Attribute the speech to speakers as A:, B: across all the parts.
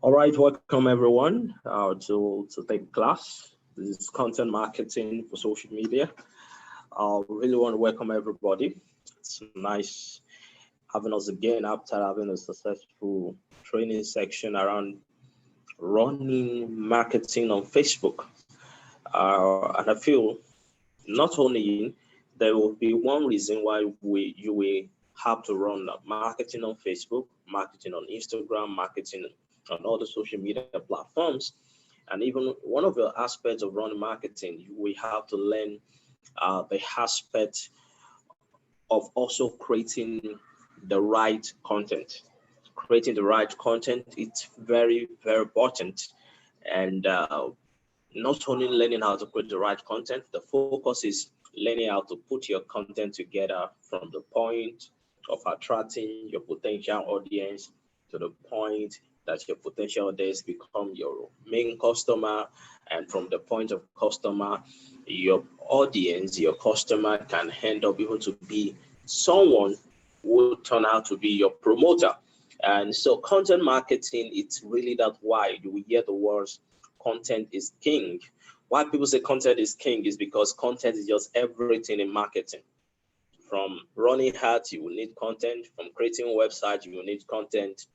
A: All right, welcome everyone to take class. This is content marketing for social media. I really want to welcome everybody. It's nice having us again after having a successful training section around running marketing on Facebook. And I feel not only there will be one reason why you will have to run marketing on Facebook, marketing on Instagram, marketing on all the social media platforms, and even one of the aspects of running marketing, we have to learn the aspect of also creating the right content. Creating the right content, it's very, very important. And not only learning how to create the right content, the focus is learning how to put your content together from the point of attracting your potential audience to the point that your potential audience become your main customer. And from the point of customer, your audience, your customer can end up able to be someone who will turn out to be your promoter. And so content marketing, it's really that wide. We hear the words content is king. Why people say content is king is because content is just everything in marketing. From running ads, you will need content. From creating a website, you will need content.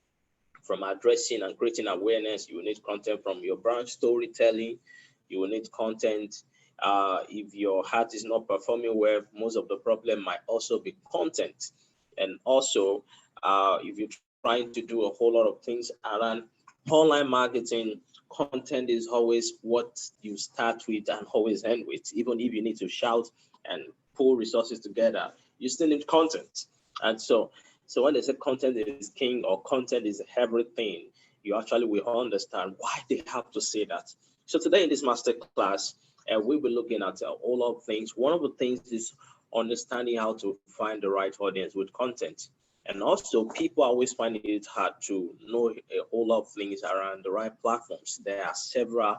A: From addressing and creating awareness, you will need content. From your brand storytelling, you will need content. If your ad is not performing well, most of the problem might also be content. And also, if you're trying to do a whole lot of things around online marketing, content is always what you start with and always end with. Even if you need to shout and pull resources together, you still need content. And so when they say content is king or content is everything, you actually will understand why they have to say that. So today in this master class, we'll be looking at all of things. One of the things is understanding how to find the right audience with content. And also, people always find it hard to know a whole lot of things around the right platforms. There are several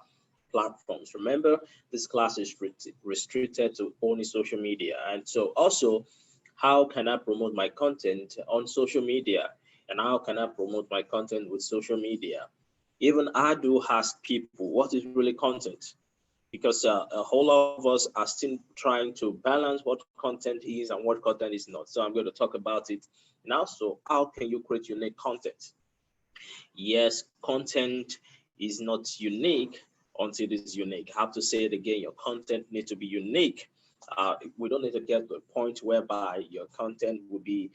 A: platforms. Remember, this class is restricted to only social media. And so also, how can I promote my content on social media? And how can I promote my content with social media? Even I do ask people, what is really content? Because a whole lot of us are still trying to balance what content is and what content is not. So I'm going to talk about it now. So how can you create unique content? Yes, content is not unique until it is unique. I have to say it again, your content needs to be unique. We don't need to get to a point whereby your content will be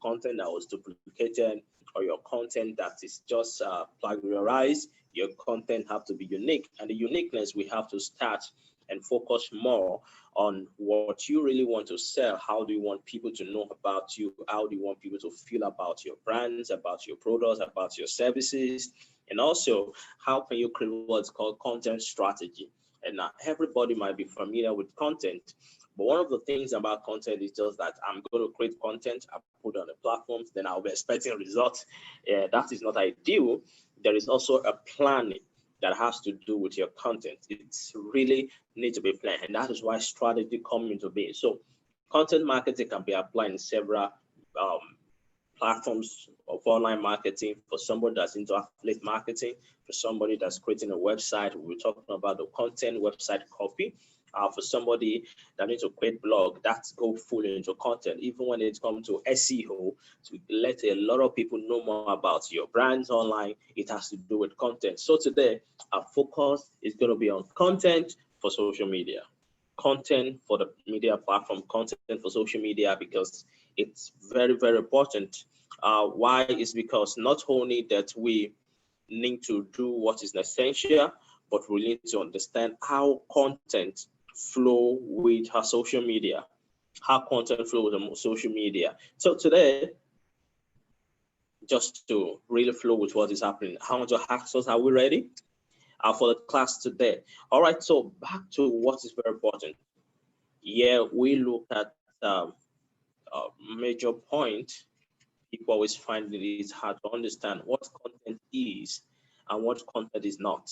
A: content that was duplicated or your content that is just plagiarized. Your content have to be unique, and the uniqueness we have to start and focus more on what you really want to sell. How do you want people to know about you? How do you want people to feel about your brands, about your products, about your services? And also, how can you create what's called content strategy? And now everybody might be familiar with content, but one of the things about content is just that I'm going to create content, I put on the platforms, then I'll be expecting results. That is not ideal. There is also a planning that has to do with your content. It's really need to be planned, and that is why strategy comes into being. So content marketing can be applied in several platforms of online marketing. For somebody that's into affiliate marketing, for somebody that's creating a website, we're talking about the content website copy. For somebody that needs to create blog, that's go fully into content. Even when it comes to SEO, to let a lot of people know more about your brands online, it has to do with content. So today, our focus is going to be on content for social media, content for the media platform, content for social media, because it's very, very important. Why is because not only that we need to do what is essential, but we need to understand how content flow with our social media, how content flows on social media. So today, just to really flow with what is happening, how much access are we ready for the class today? All right, so back to what is very important. Yeah, we look at a major point. People always find it is hard to understand what content is and what content is not.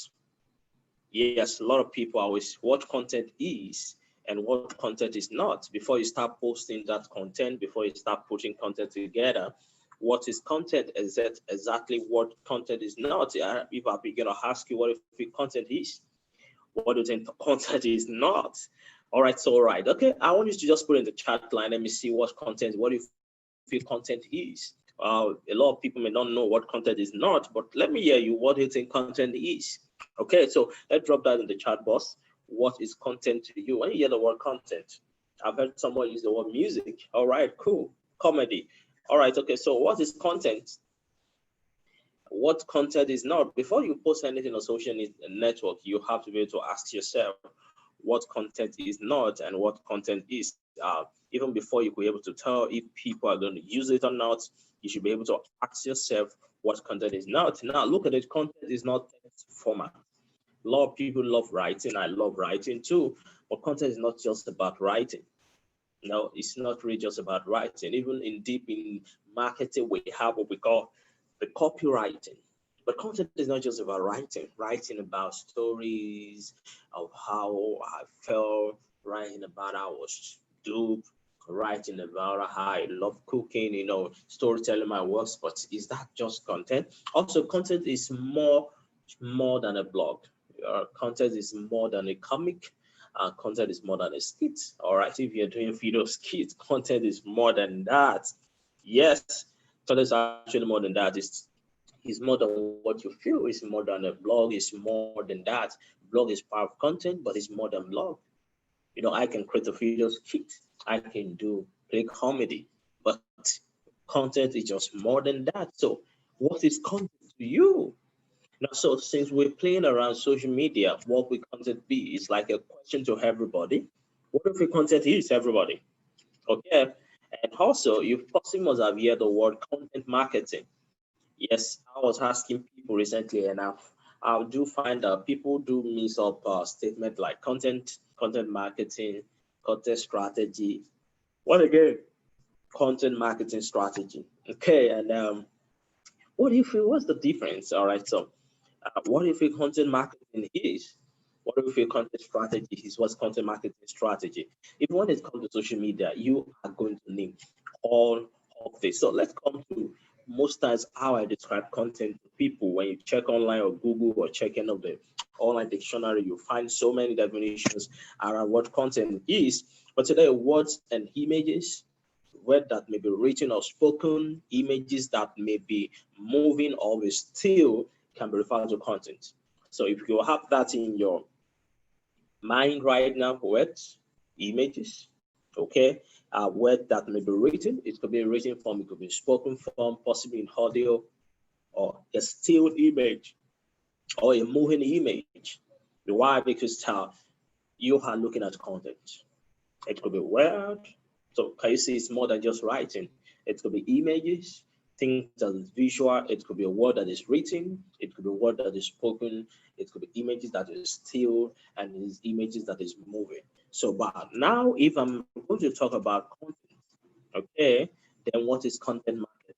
A: Yes, a lot of people always what content is and what content is not. Before you start posting that content, before you start putting content together, What is content? Is that exactly what content is not? If I'm going to ask you what if content is, what do you think content is not? All right, so all right, okay. I want you to just put in the chat line. Let me see what content. What do you feel content is? A lot of people may not know what content is not, but let me hear you. What do you think content is? Okay, so let's drop that in the chat box. What is content to you? When you hear the word content, I've heard someone use the word music. All right, cool. Comedy. All right, okay. So what is content? What content is not? Before you post anything on social network, you have to be able to ask yourself what content is not and what content is. Even before you could be able to tell if people are going to use it or not, you should be able to ask yourself what content is not. Now, look at it. Content is not text format. A lot of people love writing. I love writing too, but content is not just about writing. No, it's not really just about writing. Even in marketing, we have what we call the copywriting. But content is not just about writing about stories of how I felt, writing about how I was duped, writing about how I love cooking, storytelling my works. But is that just content? Also, content is more than a blog. Content is more than a comic. Content is more than a skit. All right, if you're doing video skit, content is more than that. Yes, content is actually more than that. It's more than what you feel. It's more than a blog. It's more than that. Blog is part of content, but it's more than blog. I can create a video skit. I can play comedy, but content is just more than that. So, what is content to you? Now, so since we're playing around social media, what will content be? It's like a question to everybody. What if the content is everybody? Okay. And also, you possibly must have heard the word content marketing. Yes, I was asking people recently, and I do find that people do mix up statement like content marketing, content strategy. What again? Content marketing strategy. Okay, and what do you feel? What's the difference? All right, so what if a content marketing is? What if a content strategy is? What's content marketing strategy? If when it comes to social media, you are going to need all of this. So let's come to most times how I describe content to people. When you check online or Google or check any of the online dictionary, you find so many definitions around what content is. But today, words and images, word that may be written or spoken, images that may be moving or be still can be referred to content. So if you have that in your mind right now, words, images, okay, word that may be written, it could be a written form, it could be spoken form, possibly in audio, or a still image, or a moving image. Why? Because you are looking at content. It could be word. So can you see it's more than just writing? It could be images, things that is visual. It could be a word that is written. It could be a word that is spoken. It could be images that is still, and is images that is moving. So, but now if I'm going to talk about content, okay, then what is content marketing?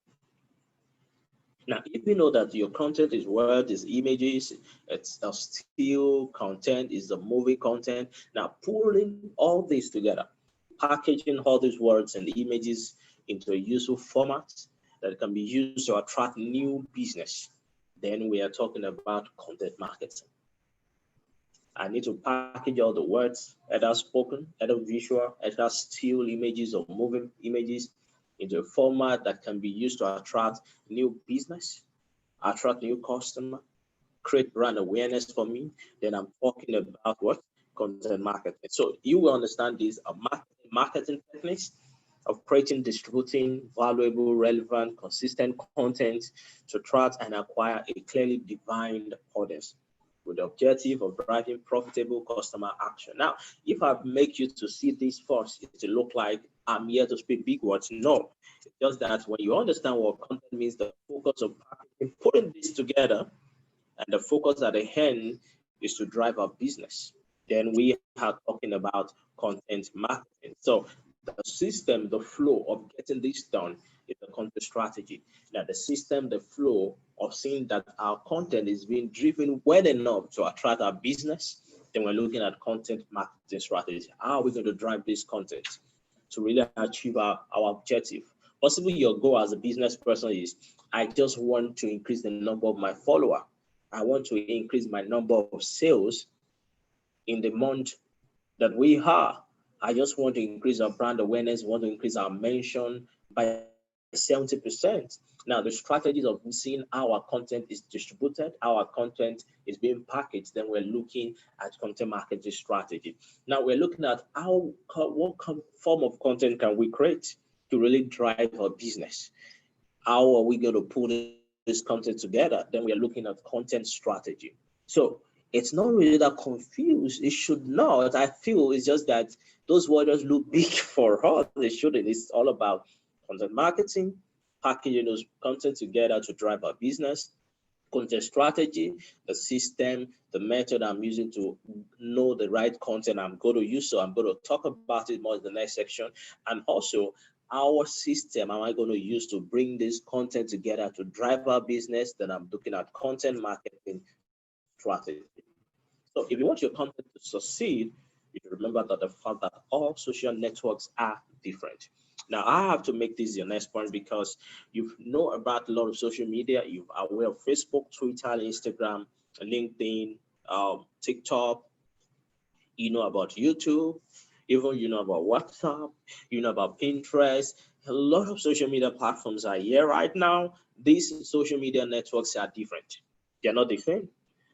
A: Now, if you know that your content is word, is images, it's a still content, is the movie content. Now, pulling all this together, packaging all these words and images into a useful format that can be used to attract new business, then we are talking about content marketing. I need to package all the words, either spoken, either visual, either still images or moving images into a format that can be used to attract new business, attract new customer, create brand awareness for me. Then I'm talking about what? Content marketing. So you will understand these marketing techniques of creating, distributing valuable, relevant, consistent content to attract and acquire a clearly defined audience with the objective of driving profitable customer action. Now, if I make you to see this first, it will look like I'm here to speak big words. No, it's just that when you understand what content means, the focus of packaging, putting this together, and the focus at the end is to drive our business, then we are talking about content marketing. So the system, the flow of getting this done is the content strategy. Now the system, the flow of seeing that our content is being driven well enough to attract our business, then we're looking at content marketing strategy. How are we going to drive this content to really achieve our objective? Possibly your goal as a business person is, I just want to increase the number of my follower. I want to increase my number of sales in the month that we are. I just want to increase our brand awareness, want to increase our mention by 70%. Now, the strategies of seeing how our content is distributed, how our content is being packaged, then we're looking at content marketing strategy. Now, we're looking at form of content can we create to really drive our business. How are we going to pull this content together? Then we are looking at content strategy. So it's not really that confused. It should not. I feel it's just that those words look big for us. They shouldn't. It's all about content marketing, packaging those content together to drive our business, content strategy, the system, the method I'm using to know the right content I'm going to use. So I'm going to talk about it more in the next section. And also, our system am I going to use to bring this content together to drive our business. Then I'm looking at content marketing strategy. So if you want your content to succeed, you should remember that the fact that all social networks are different. Now, I have to make this your next point because you know about a lot of social media. You are aware of Facebook, Twitter, Instagram, LinkedIn, TikTok. You know about YouTube, even you know about WhatsApp, you know about Pinterest. A lot of social media platforms are here right now. These social media networks are different. They're not the same.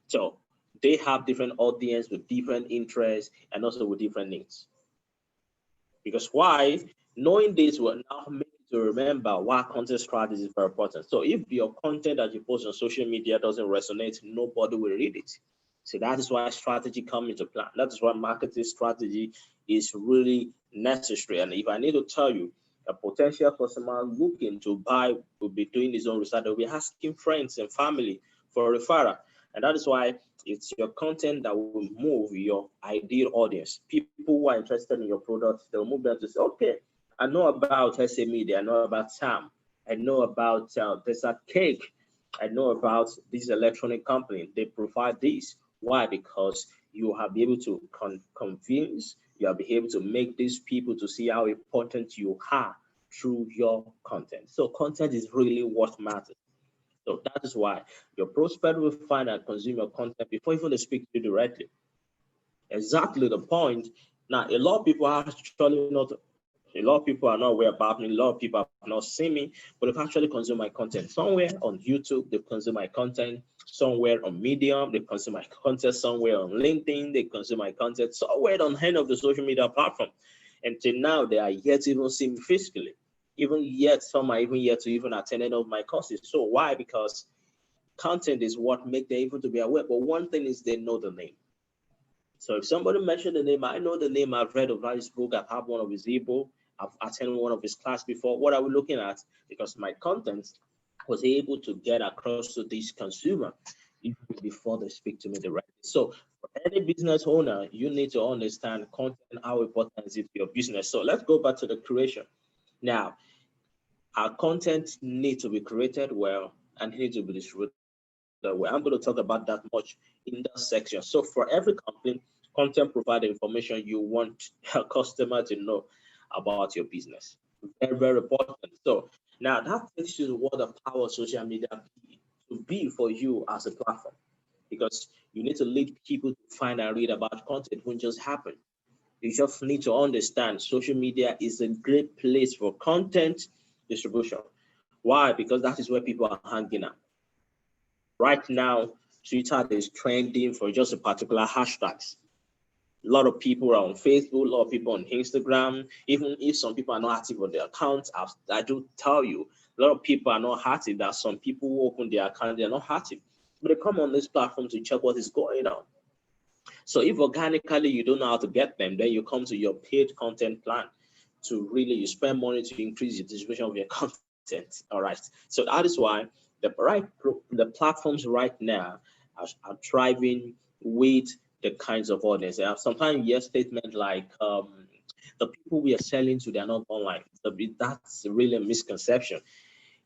A: So they have different audience with different interests and also with different needs. Because why? Knowing this will now make you to remember why content strategy is very important. So if your content that you post on social media doesn't resonate, nobody will read it. So that is why strategy comes into play. That is why marketing strategy is really necessary. And if I need to tell you, a potential customer looking to buy will be doing his own research. They'll be asking friends and family for a referral. And that is why it's your content that will move your ideal audience. People who are interested in your product, they'll move them to say, okay, I know about SA Media, I know about Sam, I know about Desert Cake, I know about this electronic company. They provide this. Why? Because you have been able to convince, you have been able to make these people to see how important you are through your content. So content is really what matters. So that is why your prospect will find and consume your content before even they speak to you directly. Exactly the point. Now, a lot of people are actually not, a lot of people are not aware about me. A lot of people have not seen me, but they've actually consumed my content somewhere on YouTube. They've consumed my content somewhere on Medium. They consume my content somewhere on LinkedIn. They consume my content somewhere on any of the social media platform. Until now, they are yet to even see me physically. Even yet, some are even yet to even attend any of my courses. So why? Because content is what make them able to be aware. But one thing is they know the name. So if somebody mentioned the name, I know the name, I've read about his book, I've had one of his ebook, I've attended one of his class before. What are we looking at? Because my content was able to get across to this consumer even before they speak to me directly. So for any business owner, you need to understand content, how important is it to your business. So let's go back to the creation. Now, our content needs to be created well and it needs to be distributed well. I'm going to talk about that much in that section. So for every company, content provide the information you want a customer to know about your business. Very, very important. So now that takes you to what the power of social media to be for you as a platform. Because you need to lead people to find and read about content. It won't just happen. You just need to understand social media is a great place for content distribution. Why? Because that is where people are hanging out. Right now, Twitter is trending for just a particular hashtags. A lot of people are on Facebook, a lot of people on Instagram. Even if some people are not active on their accounts, I do tell you, a lot of people are not active. That some people who open their account, they're not active. But they come on this platform to check what is going on. So if organically you don't know how to get them, then you come to your paid content plan to really you spend money to increase the distribution of your content. All right. So that is why the platforms right now are thriving with the kinds of audience. They have sometimes yes statement like the people we are selling to, they're not online. That's really a misconception.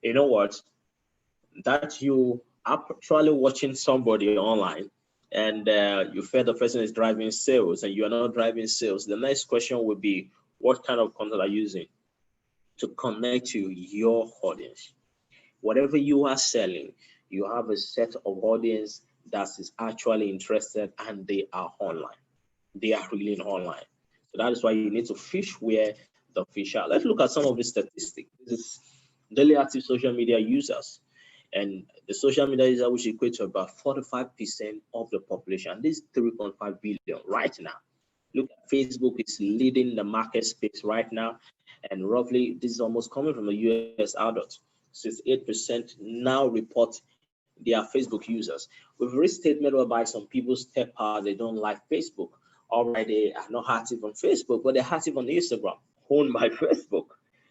A: You know what? That you are actually watching somebody online and you feel the person is driving sales and you are not driving sales, the next question would be, what kind of content are you using? to connect to your audience. Whatever you are selling, you have a set of audience that is actually interested and they are online. They are really online. So that is why you need to fish where the fish are. Let's look at some of the statistics. This is daily active social media users. And the social media user, which equates to about 45% of the population. This is 3.5 billion right now. Look at Facebook, is leading the market space right now. And roughly, this is almost coming from the US adults. 68% now report they are Facebook users. We've reached statement whereby some people step out, they don't like Facebook. All right, they are not active on Facebook, but they're active on Instagram, owned by Facebook.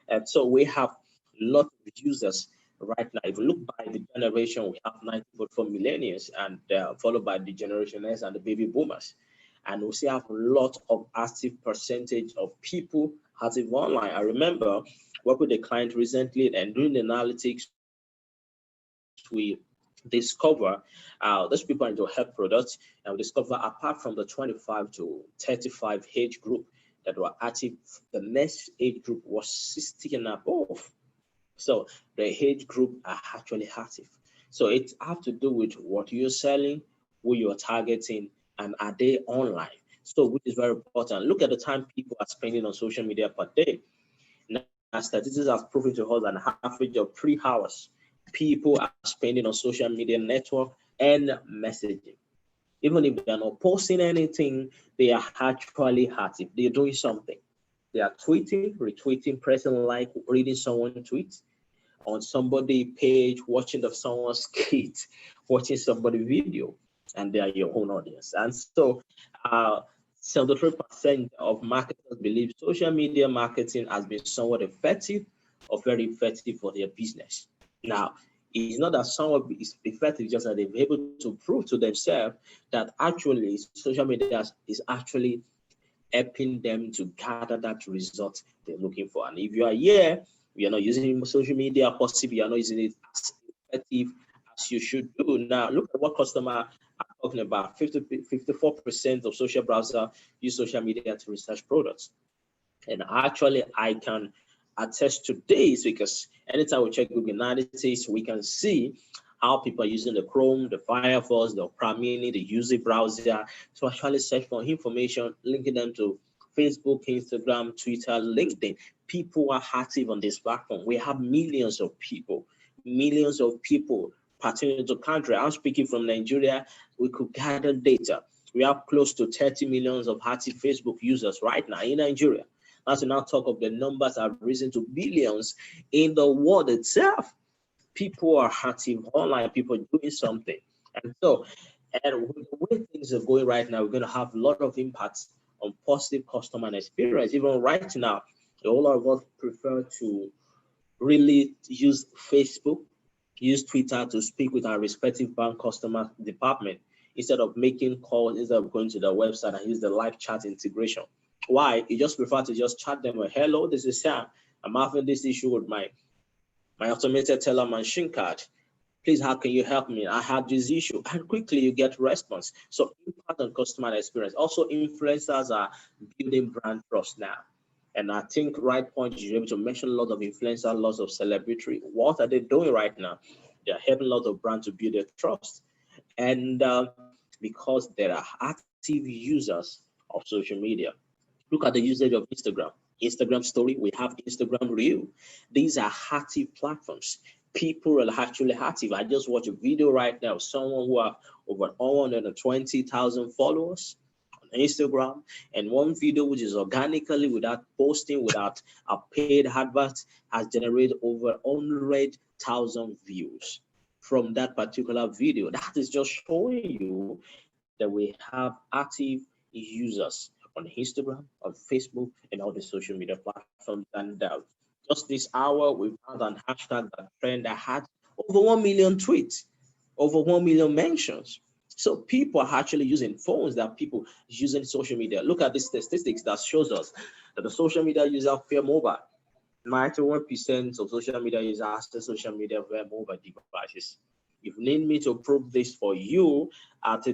A: And so we have lots of users right now. If you look by the generation, we have 94 millennials and followed by the Generation S and the baby boomers. And we still have a lot of active percentage of people active online. I remember working with a client recently and doing the analytics, we discover those people into health products, and we discover apart from the 25 to 35 age group that were active, the next age group was 60 and above. So the age group are actually active. So it have to do with what you're selling, who you're targeting, and are they online? So which is very important. Look at the time people are spending on social media per day. Now, statistics have proven to us an average of 3 hours people are spending on social media network and messaging. Even if they're not posting anything, they are actually active. They're doing something. They are tweeting, retweeting, pressing like, reading someone tweet on somebody page, watching of someone's skit, watching somebody video, and they are your own audience. And so 73% of marketers believe social media marketing has been somewhat effective or very effective for their business. Now, it's not that someone is effective, just that they're able to prove to themselves that actually social media is actually helping them to gather that result they're looking for. And if you are here, you're not using social media, possibly you're not using it as effective as you should do. Now, look at what customer are talking about. 54% of social browser use social media to research products. And actually, I can attest to this because anytime we check Google Analytics, we can see how people are using the Chrome, the Firefox, the Opera Mini, the UC browser to actually search for information, linking them to Facebook, Instagram, Twitter, LinkedIn. People are active on this platform. We have millions of people pertaining to country. I'm speaking from Nigeria. We could gather data. We have close to 30 millions of active Facebook users right now in Nigeria. As we now talk of the numbers have risen to billions in the world itself. People are active online, people are doing something. And so, and with the way things are going right now, we're going to have a lot of impacts on positive customer experience. Even right now, a whole lot of us prefer to really use Facebook, use Twitter to speak with our respective bank customer department instead of making calls, instead of going to the website and use the live chat integration. Why? You just prefer to just chat them with, hello, this is Sam. I'm having this issue with my automated teller machine card. Please, how can you help me? I have this issue. And quickly you get response. So impact on customer experience. Also, influencers are building brand trust now. And I think right point, you're able to mention a lot of influencers, lots of celebrity. What are they doing right now? They're helping a lot of brands to build their trust. And because there are active users of social media. Look at the usage of Instagram. Instagram story, we have Instagram Reel. These are active platforms. People are actually active. I just watched a video right now of someone who have over 120,000 followers on Instagram, and one video which is organically without posting, without a paid advert, has generated over 100,000 views from that particular video. That is just showing you that we have active users on Instagram, on Facebook, and all the social media platforms. And just this hour, we found an hashtag that trend that had over 1 million tweets, over 1 million mentions. So people are actually using phones, that people using social media. Look at the statistics that shows us that the social media users via mobile. 91% of social media users access social media via mobile devices. If you need me to prove this for you,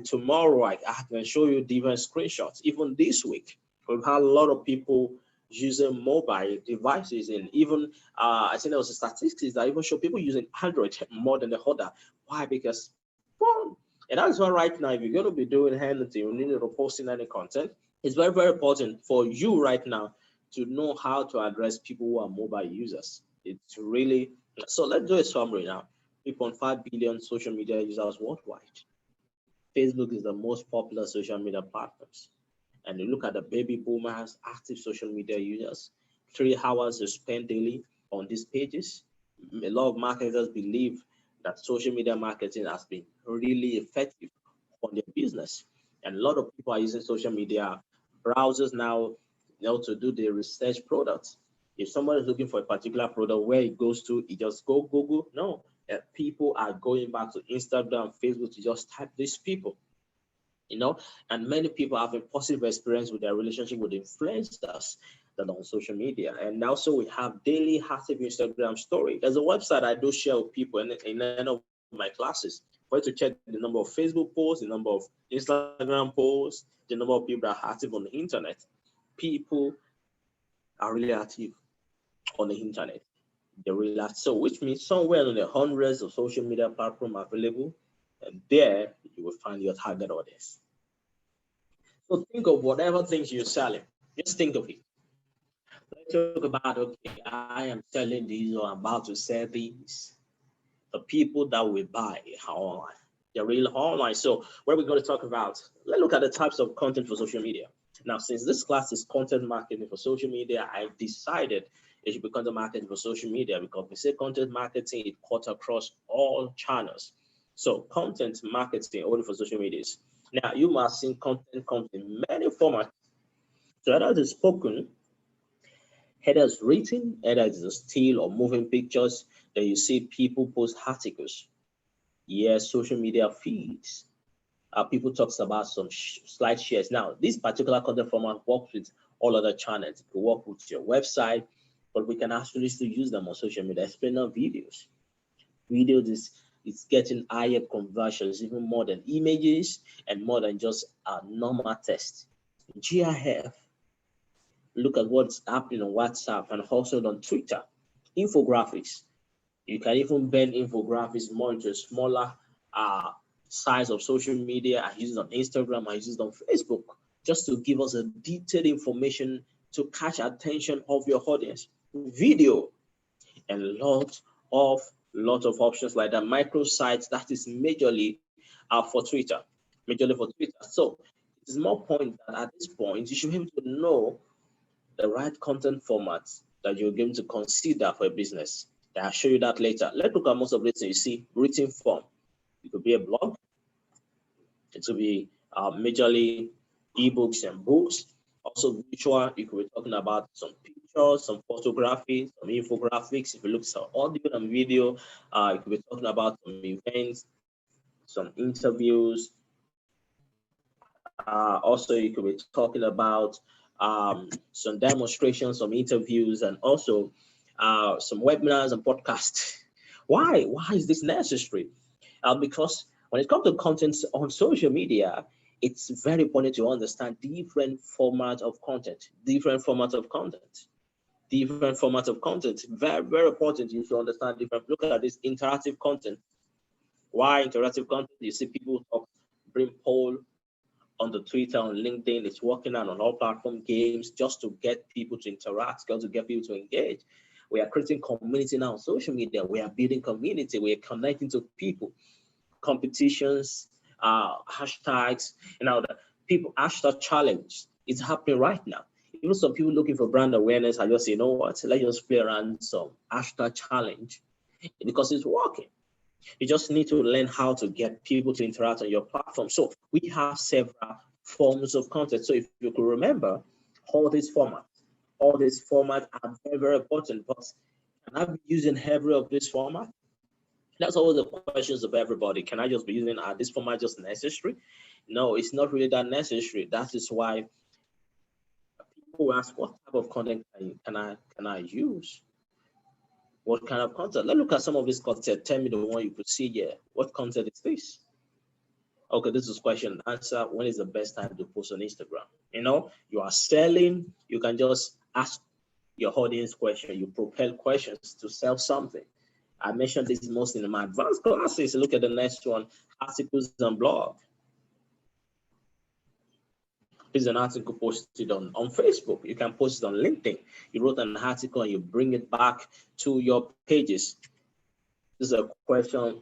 A: tomorrow I can show you different screenshots. Even this week, we've had a lot of people using mobile devices, and even I think there was a statistics that even show people using Android more than the other. Why? Because well, and that's why right now, if you're going to be doing anything, you need to posting any content. It's very, very important for you right now to know how to address people who are mobile users. It's really so. Let's do a summary now. 3.5 billion social media users worldwide. Facebook is the most popular social media platforms. And you look at the baby boomers, active social media users, 3 hours they spend daily on these pages. A lot of marketers believe that social media marketing has been really effective on their business. And a lot of people are using social media browsers now, to do the research products. If someone is looking for a particular product, where it goes to, it just go Google. No, people are going back to Instagram, Facebook to just type these people, and many people have a positive experience with their relationship with influencers than on social media. And also we have daily active Instagram story. There's a website I do share with people in any of my classes for you to check the number of Facebook posts, the number of Instagram posts, the number of people that are active on the internet. People are really active on the internet. They're really active. So which means somewhere on the hundreds of social media platforms available, and there you will find your target audience. So think of whatever things you're selling. Just think of it. Let's talk about, okay, I am selling these or I'm about to sell these. The people that will buy are online. They're real online. So what we're going to talk about, let's look at the types of content for social media. Now, since this class is content marketing for social media, I've decided it should be content marketing for social media because we say content marketing, it cuts across all channels. So content marketing only for social media. Now, you must see content comes in many formats. So either it's spoken, either it's written, either it's a still or moving pictures. Then you see people post articles. Yes, social media feeds. People talks about some slide shares. Now, this particular content format works with all other channels. It can work with your website, but we can actually still use them on social media, especially on videos. Videos is it's getting higher conversions, even more than images and more than just a normal text. GIF, look at what's happening on WhatsApp and also on Twitter. Infographics, you can even bend infographics more into a smaller size of social media. I use it on Instagram, I use it on Facebook, just to give us a detailed information to catch attention of your audience. Video, and lot of options like that. Microsites, that is majorly for Twitter, So it is more point that at this point you should be able to know the right content formats that you're going to consider for a business. I'll show you that later. Let's look at most of this. You see, written form. It could be a blog. It could be majorly ebooks and books. Also visual, you could be talking about some pictures, some photography, some infographics. If you look at audio and video, you could be talking about some events, some interviews. Also, you could be talking about some demonstrations, some interviews, and also some webinars and podcasts. Why? Why is this necessary? Because when it comes to content on social media, it's very important to understand different formats of content, Very, very important you should understand different. Look at this interactive content. Why interactive content? You see people bring poll on the Twitter, on LinkedIn, it's working on all platform games just to get people to interact, just to get people to engage. We are creating community now on social media. We are building community. We are connecting to people. Competitions, hashtags, the people hashtag challenge. It's happening right now. Even some people looking for brand awareness are just, what, let's just play around some hashtag challenge because it's working. You just need to learn how to get people to interact on your platform. So we have several forms of content. So if you could remember, all these formats are very, very important. But can I be using every of this format? That's always the questions of everybody. Can I just be using this format just necessary? No, it's not really that necessary. That is why people ask, what type of content can I use? What kind of content? Let's look at some of this content. Tell me the one you could see here. What content is this? Okay, this is question and answer. When is the best time to post on Instagram? You are selling, you can just ask your audience question, you propel questions to sell something. I mentioned this most in my advanced classes. Look at the next one, articles and blog. This is an article posted on Facebook. You can post it on LinkedIn. You wrote an article and you bring it back to your pages. This is a question,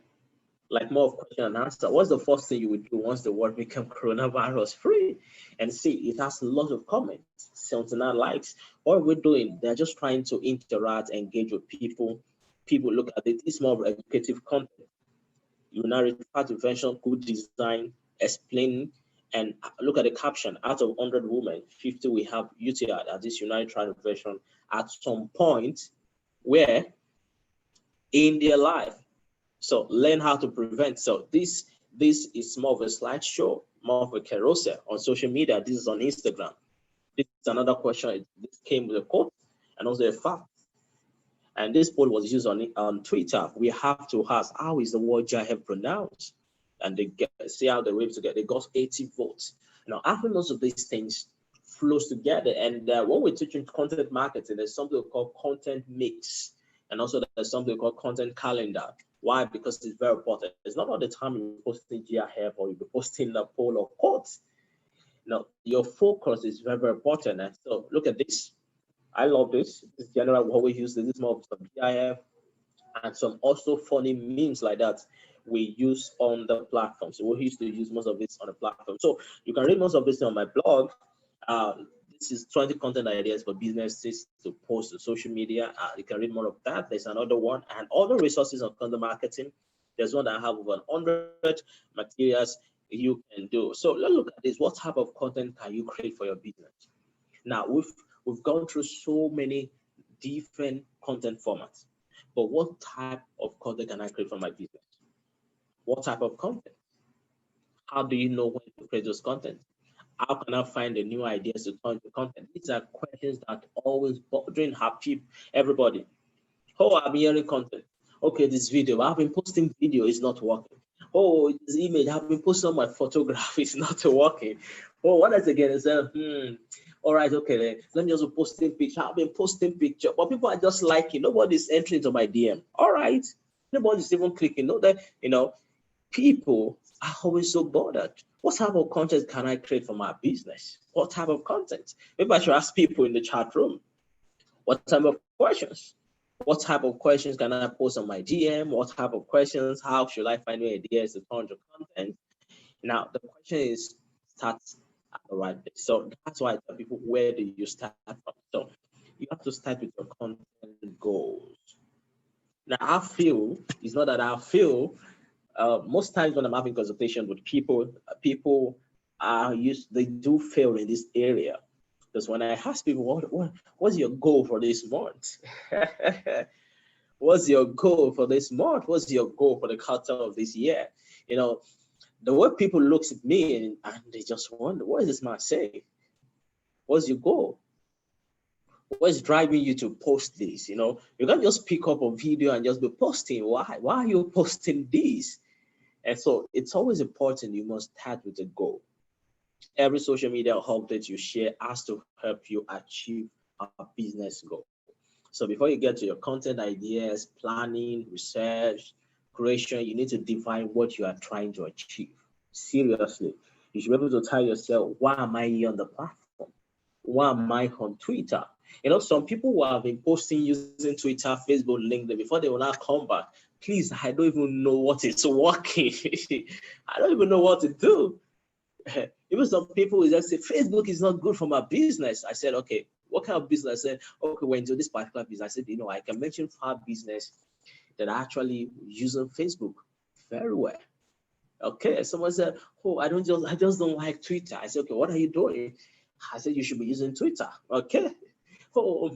A: like more of question and answer. What's the first thing you would do once the world become coronavirus free? And see, it has a lot of comments, 79 likes. What we're doing, they're just trying to interact, engage with people. People look at it. It's more of educative content. You narrate part invention, good design, explain, and look at the caption. Out of 100 women, 50 we have UTI at this United Trial version at some point where in their life. So learn how to prevent. So this is more of a slideshow, more of a carousel on social media. This is on Instagram. This is another question. This came with a quote and also a fact. And this poll was used on Twitter. We have to ask, how is the word Jahel pronounced? And they see how they were able to get. They got 80 votes. Now, after most of these things flows together, and when we're teaching content marketing, there's something called content mix, and also there's something called content calendar. Why? Because it's very important. It's not all the time you're posting GIF or you're posting a poll or quotes. No, your focus is very, very important. And so look at this. I love this. This is general what we use. This is more of some GIF and some also funny memes like that we use on the platform. So we used to use most of this on the platform. So you can read most of this on my blog. This is 20 content ideas for businesses to post to social media. You can read more of that. There's another one and other resources on content marketing. There's one that I have over 100 materials you can do. So let's look at this. What type of content can you create for your business? Now, we've gone through so many different content formats, but what type of content can I create for my business? What type of content? How do you know when to create those content? How can I find the new ideas to turn to content? These are questions that always bothering everybody. Oh, I'm hearing content. Okay, this video, I've been posting video, it's not working. Oh, this image, I've been posting on my photograph, it's not working. Oh, what else again? Is all right, okay, then let me also posting picture. I've been posting picture, but people are just liking. Nobody's entering into my DM. All right, nobody's even clicking. No, that people are always so bothered. What type of content can I create for my business? What type of content? Maybe I should ask people in the chat room. What type of questions? What type of questions can I post on my DM? What type of questions? How should I find new ideas to turn to content? Now, the question is, start at the right place. So that's why I tell people, where do you start from? So you have to start with your content goals. Now, it's not that I feel, most times when I'm having consultation with people, they do fail in this area. Because when I ask people, what's your goal for this month? What's your goal for this month? What's your goal for the quarter of this year? The way people look at me and they just wonder, what is this man saying? What's your goal? What's driving you to post this? You can't just pick up a video and just be posting. Why? Why are you posting this? And so it's always important you must start with a goal. Every social media update you share has to help you achieve a business goal. So before you get to your content ideas, planning, research, creation, you need to define what you are trying to achieve. Seriously, you should be able to tell yourself, why am I here on the platform? Why am I on Twitter? Some people who have been posting using Twitter, Facebook, LinkedIn, before they will not come back, please, I don't even know what is working. I don't even know what to do. Even some people will just say, Facebook is not good for my business. I said, okay, what kind of business? I said, okay, we're into this particular business. I said, I can mention 5 business that are actually using Facebook very well. Okay, someone said, oh, I just don't like Twitter. I said, okay, what are you doing? I said, you should be using Twitter. Okay. Oh,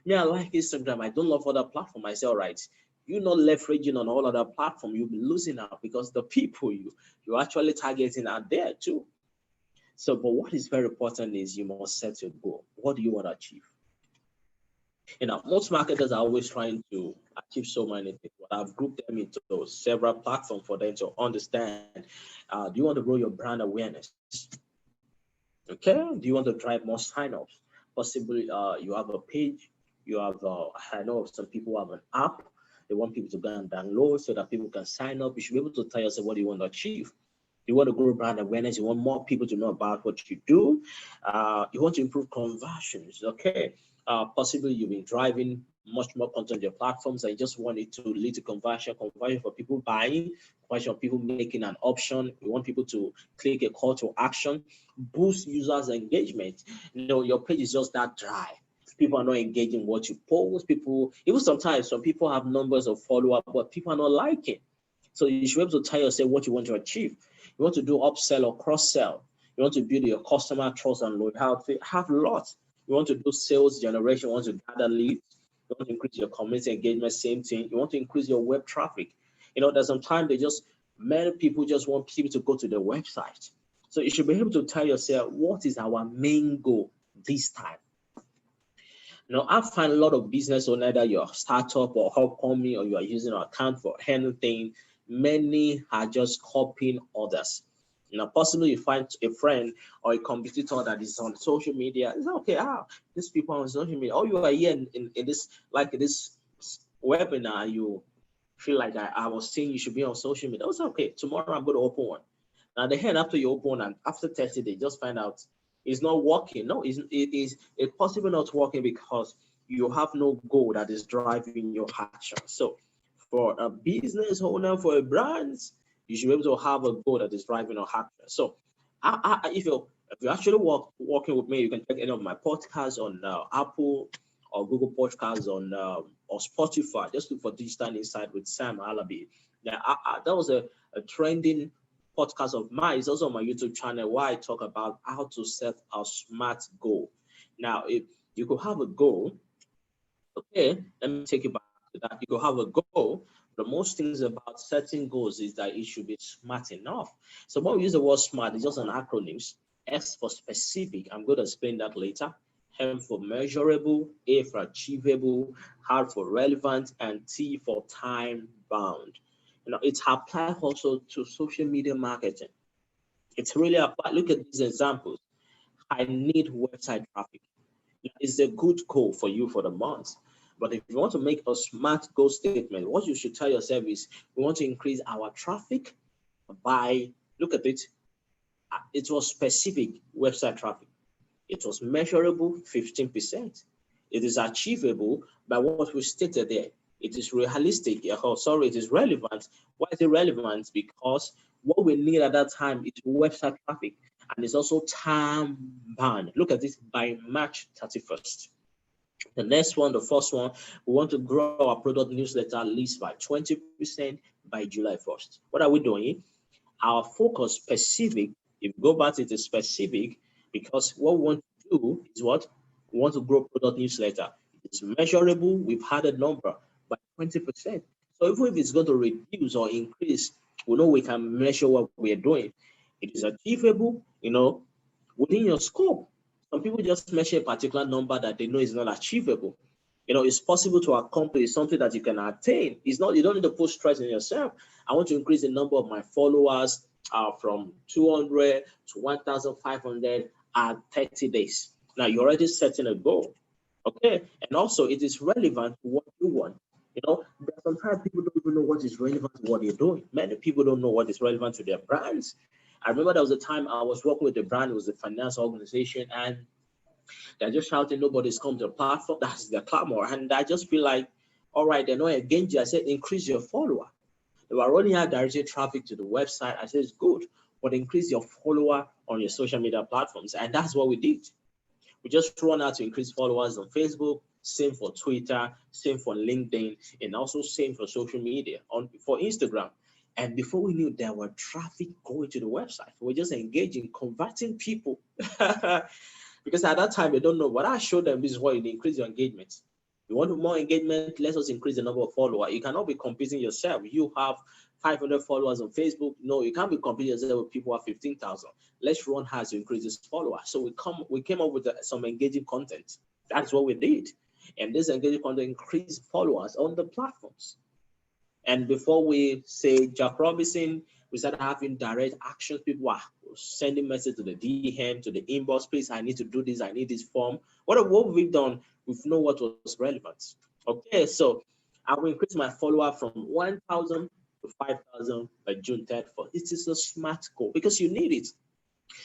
A: me, I like Instagram. I don't love other platforms. I said, all right, you're not leveraging on all other platforms. You'll be losing out because the people you're actually targeting are there too. So, but what is very important is you must set your goal. What do you want to achieve? Most marketers are always trying to achieve so many things, but I've grouped them into several platforms for them to understand. Do you want to grow your brand awareness? Okay. Do you want to drive more signups? Possibly you have a page, you have I know some people have an app they want people to go and download so that people can sign up. You should be able to tell yourself what you want to achieve. You want to grow brand awareness, you want more people to know about what you do, you want to improve conversions. Okay, possibly you've been driving much more content on your platforms and you just want it to lead to conversion for people buying, conversion of people making an option. You want people to click a call to action, boost users engagement. Your page is just that dry. People are not engaging what you post. People, even sometimes some people have numbers of followers, but people are not liking. So you should be able to tell yourself what you want to achieve. You want to do upsell or cross sell. You want to build your customer trust and loyalty. Have lots. You want to do sales generation. You want to gather leads. You want to increase your community engagement. Same thing. You want to increase your web traffic. There's some time many people just want people to go to the website. So you should be able to tell yourself what is our main goal this time. I find a lot of business owners, either you're a startup or upcoming or you are using an account for anything, many are just copying others. Possibly you find a friend or a competitor that is on social media. It's okay. These people on social media. Oh, you are here in this webinar. You feel like I was saying you should be on social media. It's okay. Tomorrow I'm going to open one. Now the hand after you open and after 30 days, just find out it's not working. No, it's possibly not working because you have no goal that is driving your action. So for a business owner, for a brand, you should be able to have a goal that is driving your action. So if you're actually working with me, you can check any of my podcasts on Apple or Google Podcasts on or Spotify. Just look for Digital Insight with Sam Alabi. Yeah, that was a trending podcast of mine. It's also on my YouTube channel where I talk about how to set a smart goal. Now, if you could have a goal, okay, let me take you back to that. You could have a goal. The most things about setting goals is that it should be smart enough. So when we use the word smart, it's just an acronym. S for specific. I'm going to explain that later. M for measurable, A for achievable, R for relevant, and T for time bound. It's applied also to social media marketing. It's really applied. Look at these examples. I need website traffic. It's a good goal for you for the month. But if you want to make a smart goal statement, what you should tell yourself is we want to increase our traffic by, look at it, it was specific website traffic. It was measurable 15%. It is achievable by what we stated there. It is realistic. It is relevant. Why is it relevant? Because what we need at that time is website traffic, and it's also time bound. Look at this, by March 31st. The next one, the first one, we want to grow our product newsletter list by 20% by July 1st. What are we doing? Our focus specific. If you go back to the specific, because what we want to do is what? We want to grow product newsletter. It's measurable. We've had a number by 20%. So even if it's going to reduce or increase, we know we can measure what we're doing. It is achievable, within your scope. Some people just measure a particular number that they know is not achievable. It's possible to accomplish something that you can attain. You don't need to put stress on yourself. I want to increase the number of my followers from 200 to 1,500 at 30 days. Now, you're already setting a goal. Okay. And also, it is relevant to what you want. Sometimes people don't even know what is relevant to what they're doing. Many people don't know what is relevant to their brands. I remember there was a time I was working with a brand, it was a finance organization, and they're just shouting, nobody's come to the platform. That's the clamor. And I just feel like, all right, they're not engaging. I said, increase your follower. They were running out direct traffic to the website. I said, it's good, but increase your follower on your social media platforms. And that's what we did. We just run out to increase followers on Facebook, same for Twitter, same for LinkedIn, and also same for social media, for Instagram. And before we knew, there were traffic going to the website. We're just engaging, converting people. Because at that time, they don't know. What I showed them is what you increase your engagement. You want more engagement, let us increase the number of followers. You cannot be competing yourself. You have 500 followers on Facebook. No, you can't be competing yourself with people who have 15,000. Let's run hard to increase this follower. So we came up with some engaging content. That's what we did. And this engaging content increased followers on the platforms. And before we say Jack Robinson, we started having direct actions. People sending message to the DM, to the inbox, please, I need to do this, I need this form. What we've done, we've known what was relevant. Okay, so I will increase my follower from 1,000 to 5,000 by June 31st. It is a smart goal because you need it.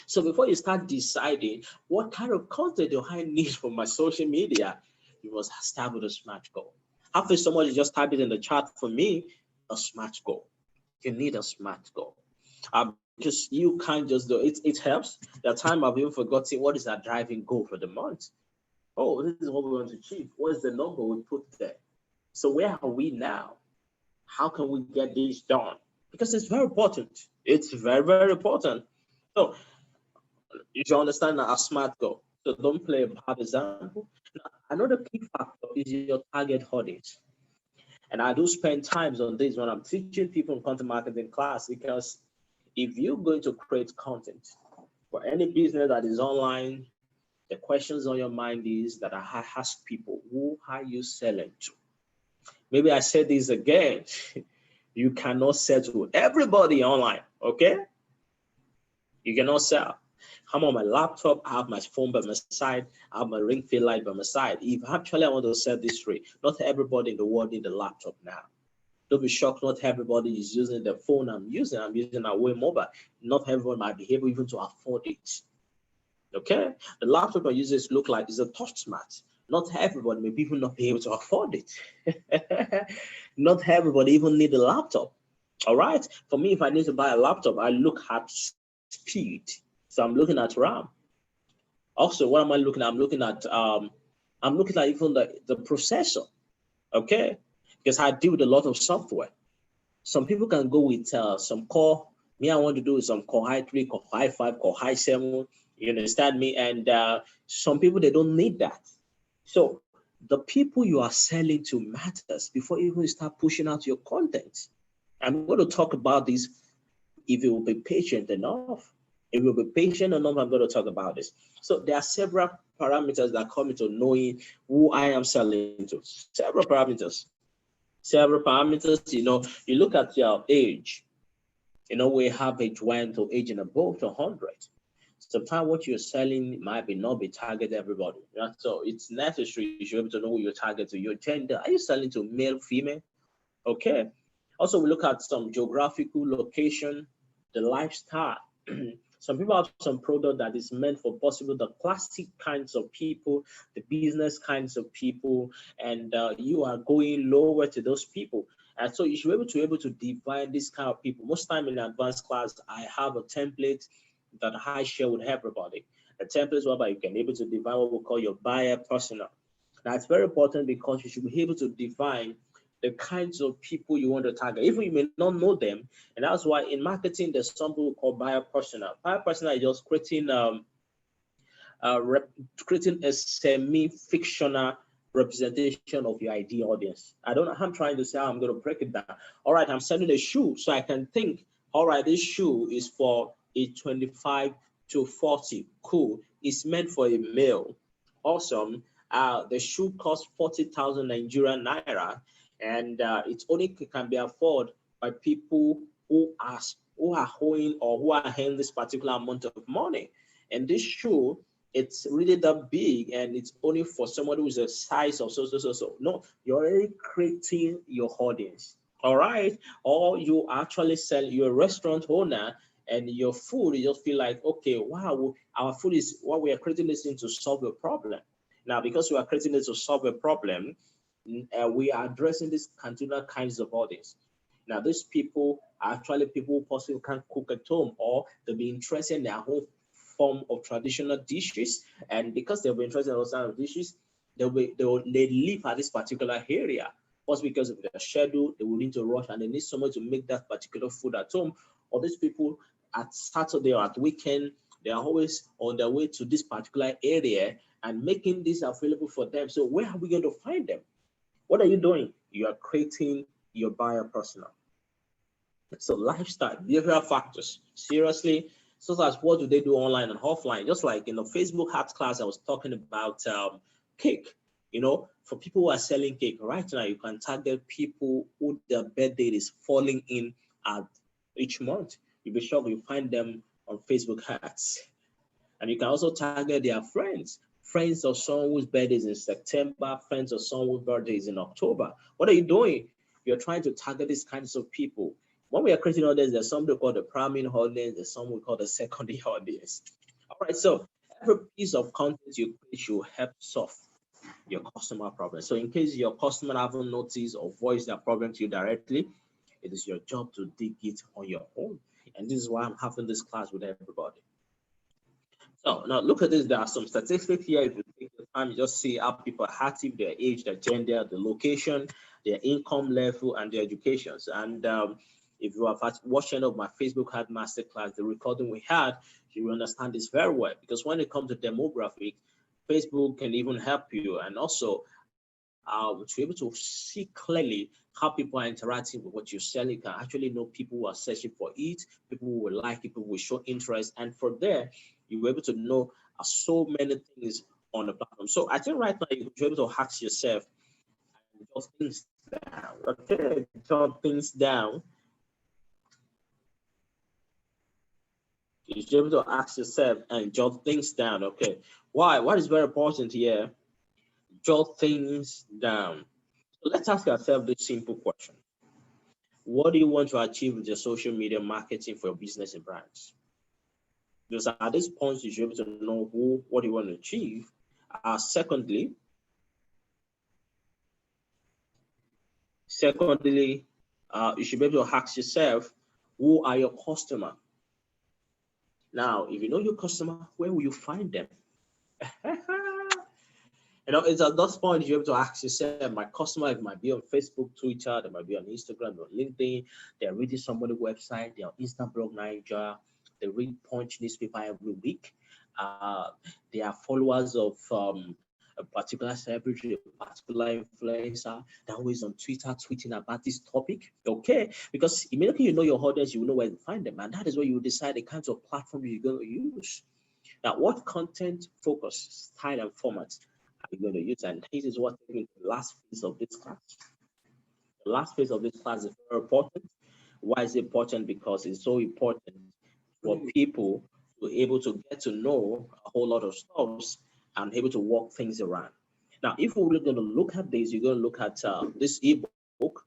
A: So before you start deciding what kind of content do I need for my social media, you must start with a smart goal. After somebody just type it in the chat for me, a smart goal. You need a smart goal. Because you can't just do it. It helps. There are times I've even forgotten what is our driving goal for the month. Oh, this is what we want to achieve. What is the number we put there? So where are we now? How can we get this done? Because it's very important. It's very, very important. So you should understand that a smart goal. So don't play a bad example. Now, another key factor is your target audience. And I do spend times on this when I'm teaching people in content marketing class, because if you're going to create content for any business that is online, the questions on your mind is that I ask people, who are you selling to? Maybe I said this again. You cannot sell to everybody online, okay? You cannot sell. I'm on my laptop, I have my phone by my side, I have my ring fill light by my side. If actually I want to set this straight, not everybody in the world need a laptop now. Don't be shocked, not everybody is using the phone I'm using a way mobile. Not everyone might be able even to afford it. Okay? The laptop I use look like it's a touch smart. Not everybody may even not be able to afford it. Not everybody even need a laptop. All right? For me, if I need to buy a laptop, I look at speed. So I'm looking at RAM. Also, what am I looking at? I'm looking at even the processor. Okay? Because I deal with a lot of software. Some people can go with some core. Me, I want to do some core i3, core i5, core i7. You understand me? And some people, they don't need that. So the people you are selling to matters before you even start pushing out your content. I'm going to talk about this if you will be patient enough. If you'll be patient enough, I'm going to talk about this. So there are several parameters that come into knowing who I am selling to. Several parameters. You look at your age. We have age 1 to age and above to 100. Sometimes what you're selling might not be target everybody. So it's necessary you should be able to know who you're targeting, your gender. Are you selling to male, female? Okay. Also, we look at some geographical location, the lifestyle. Some people have some product that is meant for possible the classic kinds of people, the business kinds of people, and you are going lower to those people. And so you should be able to define this kind of people. Most time in advanced class, I have a template that I share with everybody. A template whereby you can be able to define what we call your buyer persona. Now, it's very important because you should be able to define the kinds of people you want to target, even you may not know them. And that's why in marketing, there's something called buyer persona. Buyer persona is just creating a semi-fictional representation of your ideal audience. I don't know how I'm trying to say how I'm going to break it down. All right, I'm selling a shoe, so I can think, all right, this shoe is for a 25 to 40. Cool. It's meant for a male. Awesome. The shoe costs 40,000 Nigerian naira, and it only can be afforded by people who are owing or who are earning this particular amount of money. And this shoe, it's really that big, and it's only for somebody who's a size of so. No, you're already creating your audience. All right. Or you actually sell, you're a restaurant owner, and your food, you just feel like, okay, wow, our food is what we are creating this in to solve a problem. Now, because we are creating this to solve a problem, we are addressing these particular kinds of audience. Now, these people are actually people who possibly can't cook at home, or they'll be interested in their own form of traditional dishes. And because they'll be interested in those kind of dishes, they live at this particular area. First, because of their schedule, they will need to rush and they need someone to make that particular food at home. Or these people at Saturday or at weekend, they are always on their way to this particular area and making this available for them. So where are we going to find them? What are you doing? You are creating your buyer persona. So lifestyle, behavioral factors, seriously, such as what do they do online and offline? Just like in the Facebook ads class, I was talking about cake. For people who are selling cake right now, you can target people who their birthday is falling in at each month. You'll be sure you find them on Facebook ads. And you can also target their friends of someone whose birthday is in September, friends of someone whose birthday is in October. What are you doing? You're trying to target these kinds of people. When we are creating audience, there's something called the primary audience, there's something we call the secondary audience. All right, so every piece of content you create should help solve your customer problem. So in case your customer haven't noticed or voiced their problem to you directly, it is your job to dig it on your own. And this is why I'm having this class with everybody. So now look at this. There are some statistics here. If you take the time, you just see how people are active, their age, their gender, the location, their income level, and their educations. And if you have watched any of my Facebook ad masterclass, the recording we had, you will understand this very well. Because when it comes to demographic, Facebook can even help you. And also, to be able to see clearly how people are interacting with what you're selling, you can actually know people who are searching for it, people who will like it, people who will show interest. And for there, you're able to know so many things on the platform. So I think right now you're able to ask yourself, jot things down. Okay, jot things down. You're able to ask yourself and jot things down. Okay, why? What is very important here? Jot things down. So let's ask ourselves this simple question. What do you want to achieve with your social media marketing for your business and brands? Because at this point, you should be able to know what you want to achieve. Secondly, you should be able to ask yourself, who are your customer? Now, if you know your customer, where will you find them? It's at this point you're able to ask yourself, my customer might be on Facebook, Twitter, they might be on Instagram, or LinkedIn, they're reading somebody's website, they're on Instablog Niger, they read Punch newspaper every week. They are followers of a particular celebrity, a particular influencer that always on Twitter tweeting about this topic. Okay, because immediately you know your audience, you will know where to find them, and that is where you decide the kinds of platform you're going to use. Now, what content, focus, style, and format are you going to use? And this is what the last phase of this class. The last phase of this class is very important. Why is it important? Because it's so important for people to be able to get to know a whole lot of stuff and able to work things around. Now, if we're going to look at this, you're going to look at this ebook.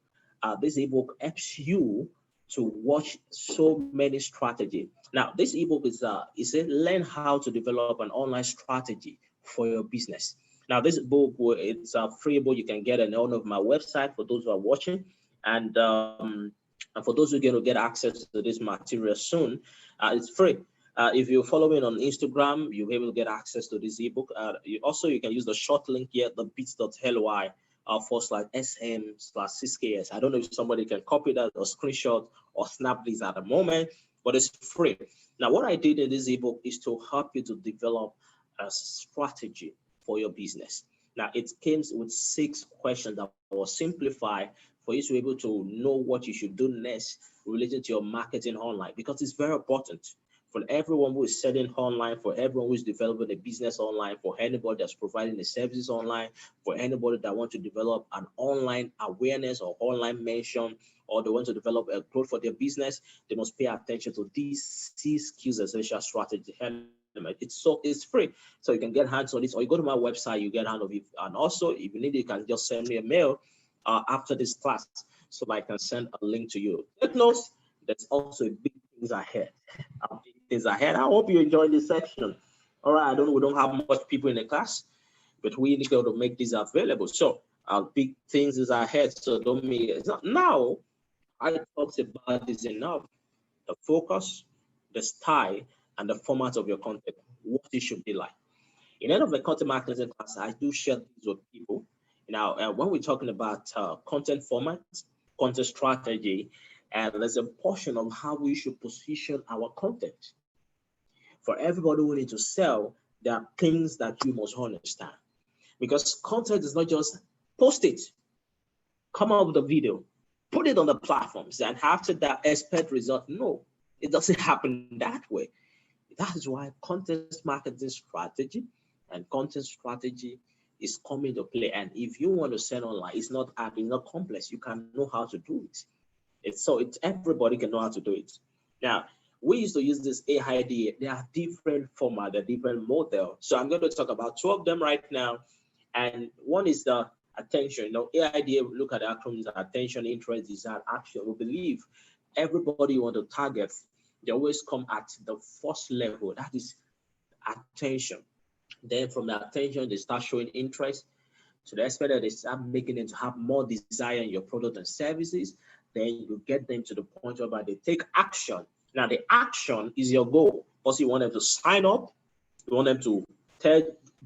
A: This ebook helps you to watch so many strategies. Now, this ebook is a learn how to develop an online strategy for your business. Now, this book, it's a free book. You can get it on my website for those who are watching. And for those who are going to get access to this material soon, it's free. If you follow me on Instagram, you'll be able to get access to this ebook. You can use the short link here, the bits.ly /SM/6KS. I don't know if somebody can copy that or screenshot or snap this at the moment, but it's free. Now, what I did in this ebook is to help you to develop a strategy for your business. Now, it came with 6 questions that will simplify for you to be able to know what you should do next related to your marketing online, because it's very important for everyone who is selling online, for everyone who is developing a business online, for anybody that's providing the services online, for anybody that wants to develop an online awareness or online mention, or they want to develop a growth for their business, they must pay attention to these 6 skills essential strategy. It's free, so you can get hands on this, or you go to my website, you get hand of it. And also, if you need it, you can just send me a mail after this class, so I can send a link to you. Take notes. There's also big things ahead. I hope you enjoy this section. All right, we don't have much people in the class, but we need to make these available. So big things is ahead. So don't make it. Now, I talked about this enough. The focus, the style, and the format of your content, what it should be like. In any of the content marketing class, I do share these with people. Now, when we're talking about content format, content strategy, and there's a portion of how we should position our content. For everybody who needs to sell, there are things that you must understand. Because content is not just post it, come up with a video, put it on the platforms, and after that, expect result. No, it doesn't happen that way. That is why content marketing strategy and content strategy is coming to play. And if you want to sell online, it's not complex. You can know how to do it. Everybody can know how to do it. Now, we used to use this AIDA. There are different format, there are different model. So I'm going to talk about two of them right now. And one is the attention. You know, AIDA, look at the acronyms: attention, interest, desire, action. We believe everybody you want to target, they always come at the first level. That is attention. Then from the attention, they start showing interest. So the expect that they start making them to have more desire in your product and services. Then you get them to the point where they take action. Now the action is your goal. Also, you want them to sign up. You want them to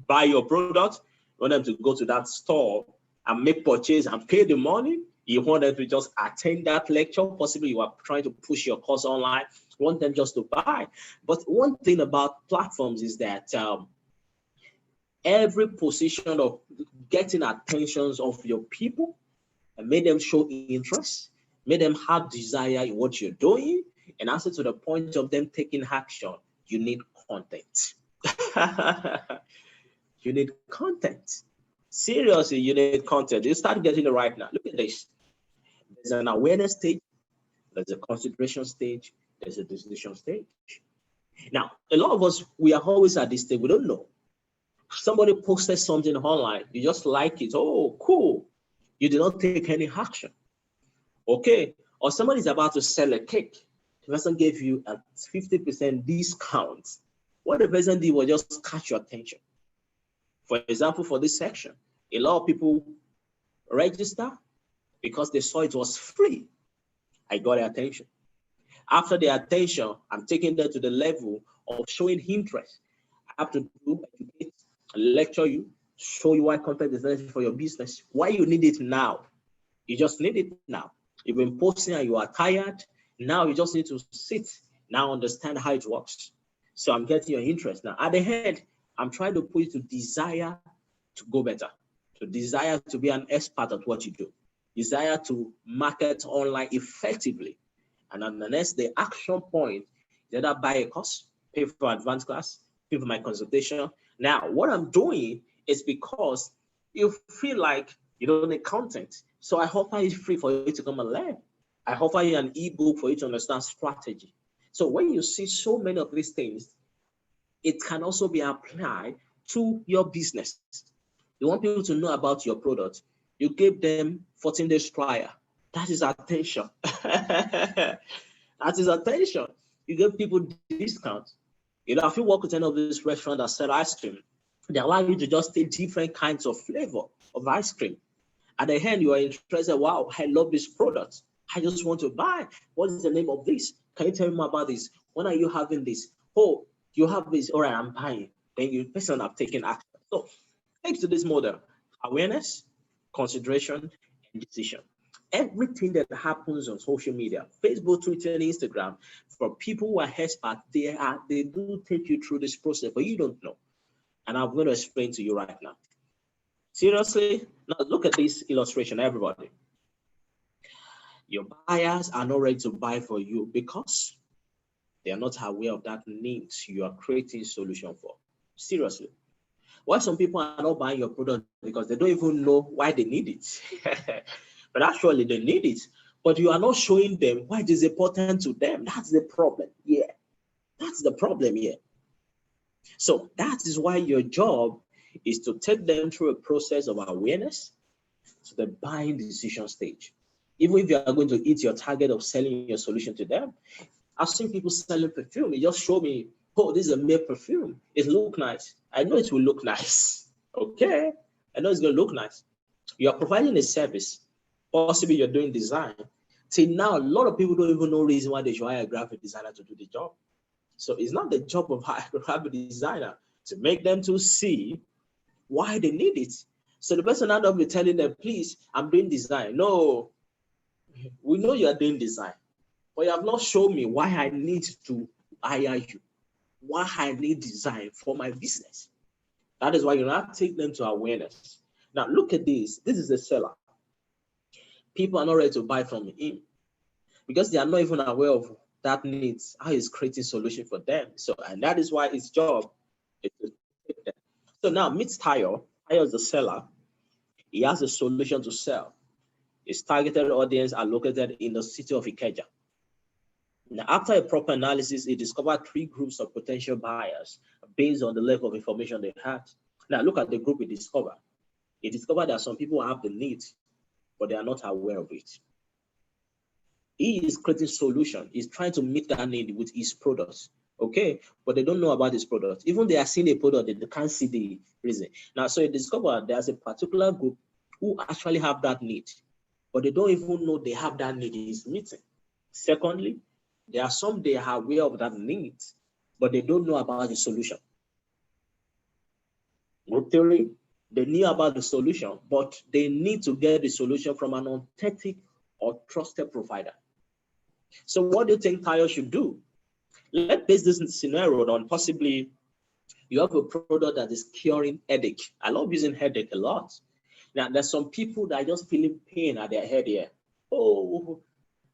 A: buy your product. You want them to go to that store and make purchase and pay the money. You want them to just attend that lecture. Possibly you are trying to push your course online. You want them just to buy. But one thing about platforms is that every position of getting attentions of your people and make them show interest, make them have desire in what you're doing, and also to the point of them taking action, you need content. You need content. Seriously, you need content. You start getting it right now. Look at this. There's an awareness stage, there's a consideration stage, there's a decision stage. Now, a lot of us, we are always at this stage, we don't know. Somebody posted something online, you just like it. Oh, cool. You did not take any action. Okay. Or somebody is about to sell a cake. The person gave you a 50% discount. What the person did was just catch your attention. For example, for this section, a lot of people register because they saw it was free. I got their attention. After their attention, I'm taking them to the level of showing interest. I have to do educate, lecture you, show you why content is necessary for your business, why you need it now. You just need it now. You've been posting and you are tired. Now you just need to sit, now understand how it works. So I'm getting your interest. Now at the end, I'm trying to put you to desire to go better, to desire to be an expert at what you do, desire to market online effectively. And then the next, the action point, is either buy a course, pay for advanced class, pay for my consultation. Now, what I'm doing is because you feel like you don't need content. So I offer it free for you to come and learn. I offer you an ebook for you to understand strategy. So when you see so many of these things, it can also be applied to your business. You want people to know about your product. You give them 14 days trial. That is attention. That is attention. You give people discounts. You know, if you work with any of these restaurants that sell ice cream, they allow you to just take different kinds of flavor of ice cream. At the end, you are interested. Wow, I love this product. I just want to buy. What is the name of this? Can you tell me more about this? When are you having this? Oh, you have this. All right, I'm buying. Then you person have taken action. So, thanks to this model, awareness, consideration, and decision. Everything that happens on social media, Facebook, Twitter, and Instagram, for people who are experts, they do take you through this process, but you don't know. And I'm going to explain to you right now. Seriously, now look at this illustration, everybody. Your buyers are not ready to buy for you because they are not aware of that needs you are creating solution for. Seriously. Why some people are not buying your product? Because they don't even know why they need it. But actually they need it. But you are not showing them why it is important to them. That's the problem. Yeah. That's the problem here. So that is why your job is to take them through a process of awareness to the buying decision stage. Even if you are going to hit your target of selling your solution to them, I've seen people selling perfume. It just show me, oh, this is a male perfume. It look nice. I know it will look nice. Okay. I know it's going to look nice. You are providing a service. Possibly you're doing design. Till now, a lot of people don't even know reason why they should hire a graphic designer to do the job. So it's not the job of a graphic designer to make them to see why they need it. So the person end up with telling them, please, I'm doing design. No, we know you are doing design, but you have not shown me why I need to hire you, why I need design for my business. That is why you now take them to awareness. Now look at this. This is the seller. People are not ready to buy from him because they are not even aware of that needs, how he's creating solution for them. So, and that is why his job is to take them. So now meet Tayo. Tayo is the seller. He has a solution to sell. His targeted audience are located in the city of Ikeja. Now, after a proper analysis, it discovered 3 groups of potential buyers based on the level of information they had. Now, look at the group it discovered. It discovered that some people have the need, but they are not aware of it. He is creating solution. He's trying to meet that need with his products. Okay, but they don't know about this product. Even they are seeing a product, they can't see the reason. Now, so it discovered there's a particular group who actually have that need, but they don't even know they have that need is meeting. Secondly, there are some they are aware of that need, but they don't know about the solution. Group 3, they knew about the solution, but they need to get the solution from an authentic or trusted provider. So what do you think Tayo should do? Let's base this scenario on possibly you have a product that is curing headache. I love using headache a lot. Now, there's some people that are just feeling pain at their head here. Oh,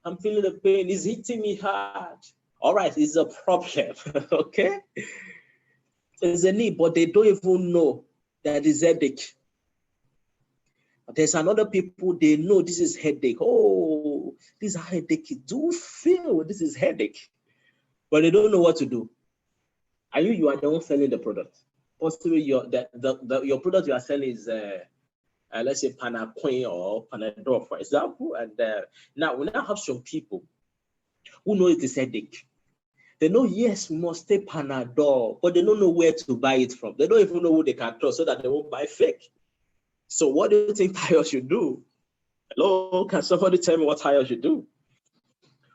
A: I'm feeling the pain. It's hitting me hard. All right, it's a problem, okay? It's a need, but they don't even know that it's headache. There's another people, they know this is headache. Oh, this is headache. Do feel this is headache, but they don't know what to do. Are you are the one selling the product? Possibly your product you are selling is let's say Panaquin or Panadol, for example. And now we now have some people who know it is headache. They know, yes, we must take Panadol, but they don't know where to buy it from. They don't even know who they can trust so that they won't buy fake. So what do you think Tayo should do? Hello, can somebody tell me what Tayo should do?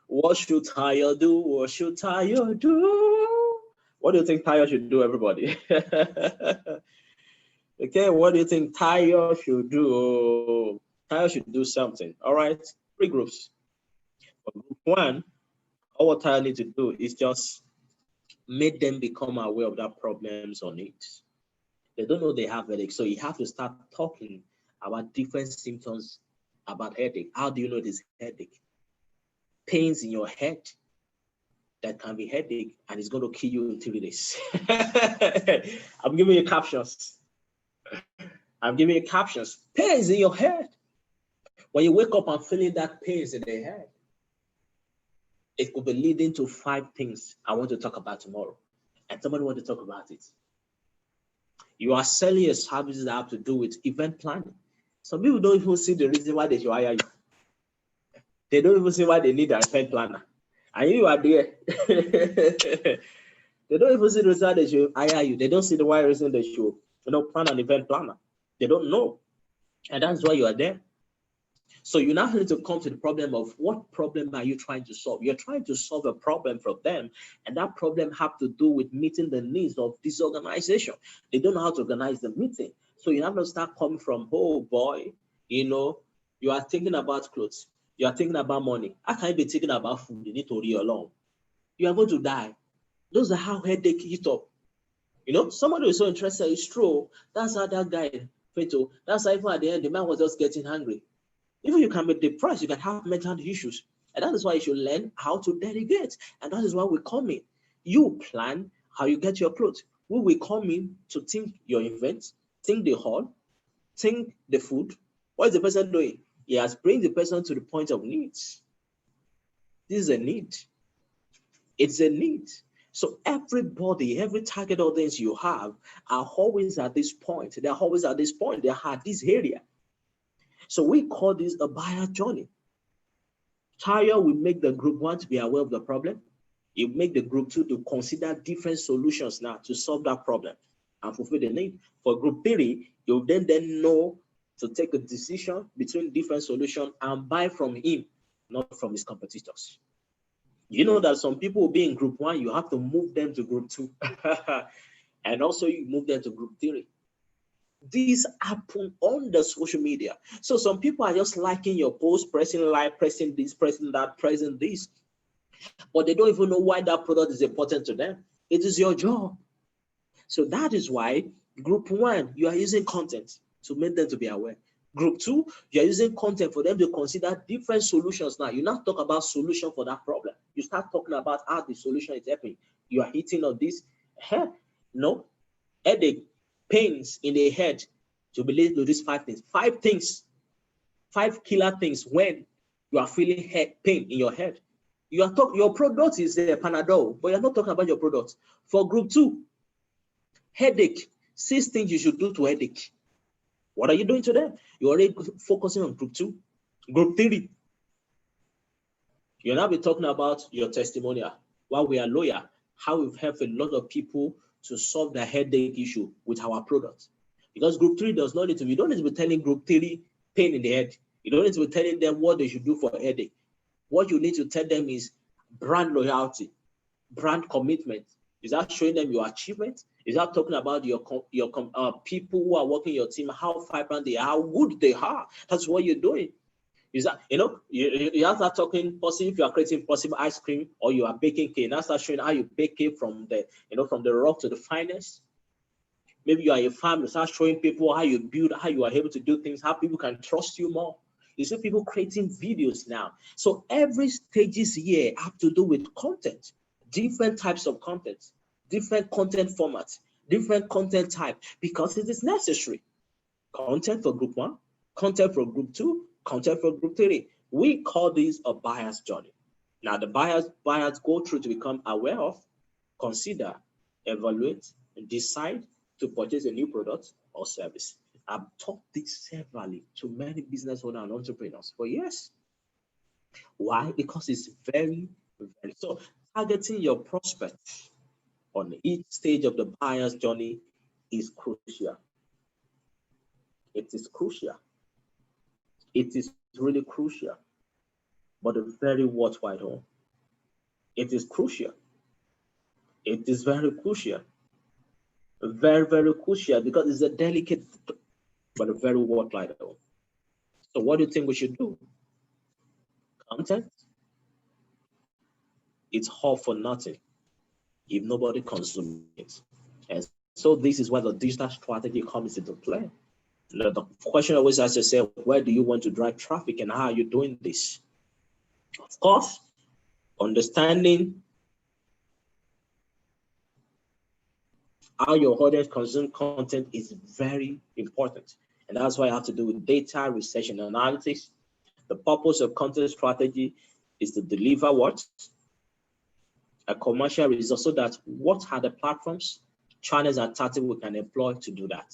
A: What should Tayo do? What should Tayo do? What do you think Tayo should do, everybody? Okay, what do you think Tayo should do? Tayo should do something. All right, 3 groups. For group 1, all what Tayo needs to do is just make them become aware of that problems or needs. They don't know they have headache, so you have to start talking about different symptoms about headache. How do you know it is headache? Pains in your head that can be headache, and it's going to kill you in 3 days. I'm giving you captions. Pains in your head. When you wake up and feeling that pains in the head, it could be leading to 5 things I want to talk about tomorrow. And somebody want to talk about it. You are selling your services that have to do with event planning. Some people don't even see the reason why they should hire you. They don't even see why they need an event planner. And you are there. They don't even see the reason they should hire you. They don't see the why reason they should plan an event planner. They don't know. And that's why you are there. So you now need to come to the problem of what problem are you trying to solve? You're trying to solve a problem for them, and that problem have to do with meeting the needs of this organization. They don't know how to organize the meeting. So you have to start coming from, oh boy, you are thinking about clothes. You are thinking about money. How can you be thinking about food? You need to read alone. You are going to die. Those are how headache hit up. Somebody is so interested. It's true. That's how that guy, Feto, that's how even at the end, the man was just getting hungry. Even you can be depressed, you can have mental issues. And that is why you should learn how to delegate. And that is why we come in. You plan how you get your clothes. We will come in to think your event, think the hall, think the food. What is the person doing? He has bring the person to the point of needs. This is a need. It's a need. So everybody, every target audience you have are always at this point. They're always at this point. They are at this area. So we call this a buyer journey. Tayo will make the group 1 to be aware of the problem. You make the group 2 to consider different solutions now to solve that problem and fulfill the need. For group 3, you then know to take a decision between different solutions and buy from him, not from his competitors. You know that some people will be in group 1, you have to move them to group 2. And also you move them to group 3. These happen on the social media. So some people are just liking your post, pressing like, pressing this, pressing that, pressing this. But they don't even know why that product is important to them. It is your job. So that is why group 1, you are using content to make them to be aware. Group 2, you are using content for them to consider different solutions. Now, you not talk about solution for that problem. You start talking about how the solution is happening. You are hitting on this. No, headache, pains in the head to be linked to these 5 things. 5 things, 5 killer things when you are feeling pain in your head. Your product is a Panadol, but you're not talking about your product. For group 2, headache, 6 things you should do to headache. What are you doing to them? You're already focusing on group 2. Group 3, you'll now be talking about your testimonial. While we are lawyer, how we've helped a lot of people to solve their headache issue with our product. Because group 3 does not need to, you don't need to be telling group 3 pain in the head. You don't need to be telling them what they should do for a headache. What you need to tell them is brand loyalty, brand commitment. Is that showing them your achievement? Is that talking about your people who are working your team, how vibrant they are, how good they are? That's what you're doing. Is that, you have to start talking positive. If you are creating possible ice cream or you are baking cake, now start showing how you bake cake from the rock to the finest. Maybe you are a farmer, start showing people how you build, how you are able to do things, how people can trust you more. You see people creating videos now. So every stages here have to do with content, different types of content, different content formats, different content type, because it is necessary. Content for group 1, content for group 2, content for group 3. We call this a buyer's journey. Now the buyers go through to become aware of, consider, evaluate, and decide to purchase a new product or service. I've taught this severally to many business owners and entrepreneurs for years. Why? Because it's very, very so targeting your prospects on each stage of the buyer's journey is crucial. It is crucial. It is really crucial, but a very worthwhile one. It is crucial. It is very crucial. Very, very crucial because it's a delicate but a very worthwhile one. So what do you think we should do? Content? It's all for nothing if nobody consumes it. And so this is where the digital strategy comes into play. The question always asks yourself, where do you want to drive traffic and how are you doing this? Of course, understanding how your audience consumes content is very important. And that's why I have to do with data, research, and analytics. The purpose of content strategy is to deliver what? A commercial result, so that what are the platforms, channels, and tactics we can employ to do that.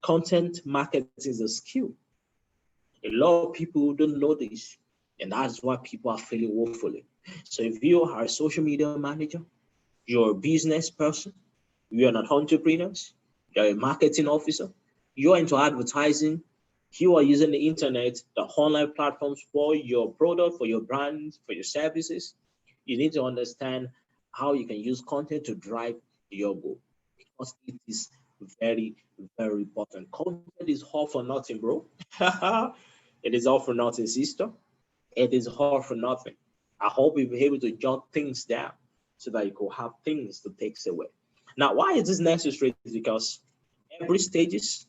A: Content marketing is a skill. A lot of people don't know this, and that's why people are failing woefully. So if you are a social media manager, you're a business person, you're an entrepreneur, you're a marketing officer, you're into advertising, you are using the internet, the online platforms for your product, for your brand, for your services, you need to understand how you can use content to drive your goal, because it is very, very important. Content is all for nothing, bro. It is all for nothing, sister. It is all for nothing. I hope you'll be able to jot things down so that you could have things to take away. Now, why is this necessary? Is because every stages,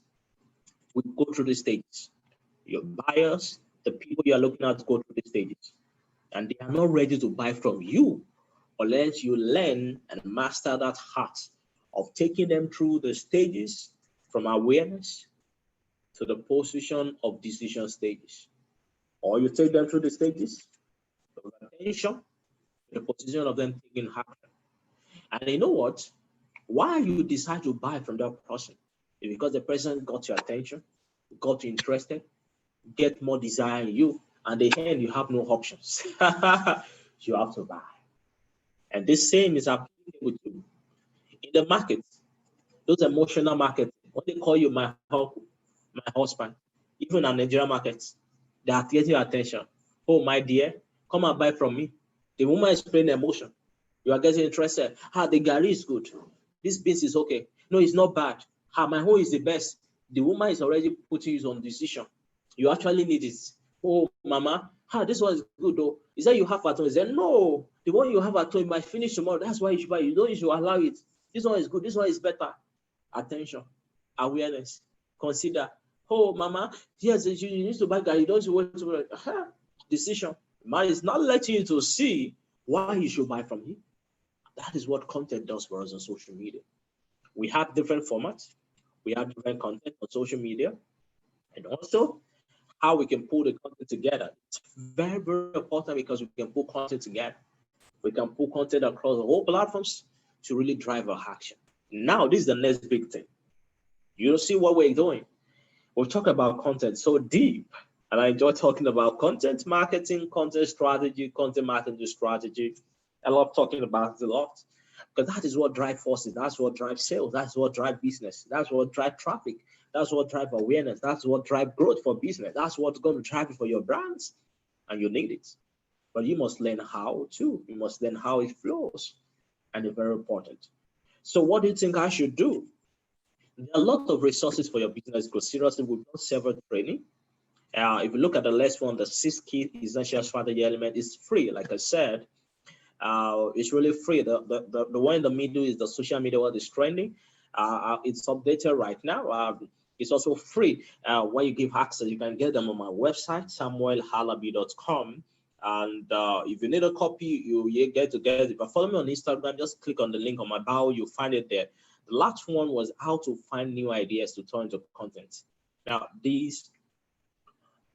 A: we go through the stages. Your buyers, the people you are looking at go through the stages. And they are not ready to buy from you unless you learn and master that art of taking them through the stages from awareness to the position of decision stages. Or you take them through the stages of attention, the position of them taking action. And you know what? Why you decide to buy from that person is because the person got your attention, got you interested, get more desire in you, and the end you have no options. You have to buy. And this same is applicable to in the market. Those emotional markets, what they call you my uncle, my husband, even in Nigerian markets, they are getting your attention. Oh, my dear, come and buy from me. The woman is playing emotion. You are getting interested. The gari is good. This beans is okay. No, it's not bad. My home is the best. The woman is already putting you on decision. You actually need it. Oh, mama, this one is good though. Is that you have at home? Is that no? The one you have at home might finish tomorrow. That's why you should buy. You should allow it. This one is good. This one is better. Attention, awareness, consider. Oh, mama, yes, you need to buy gari. You don't want to decision. Man is not letting you to see why you should buy from him. That is what content does for us on social media. We have different formats. We have different content on social media. And also, how we can pull the content together. It's very, very important because we can pull content together. We can pull content across the whole platforms to really drive our action. Now, this is the next big thing. You see what we're doing. We'll talk about content so deep, and I enjoy talking about content marketing, content strategy, content marketing strategy. I love talking about it a lot because that is what drives forces. That's what drives sales. That's what drives business. That's what drives traffic. That's what drives awareness. That's what drives growth for business. That's what's going to drive it for your brands, and you need it. But you must learn how to. You must learn how it flows, and it's very important. So what do you think I should do? There are a lot of resources for your business growth. Seriously, we've done several training. If you look at the last one, the 6 key essential strategy element is free. Like I said, it's really free. The one in the middle is the social media, what is trending. It's updated right now. It's also free. When you give access, you can get them on my website, samuelhalabi.com. And if you need a copy, you get to get it. If you follow me on Instagram, just click on the link on my bio, you'll find it there. The last one was how to find new ideas to turn into content. Now, these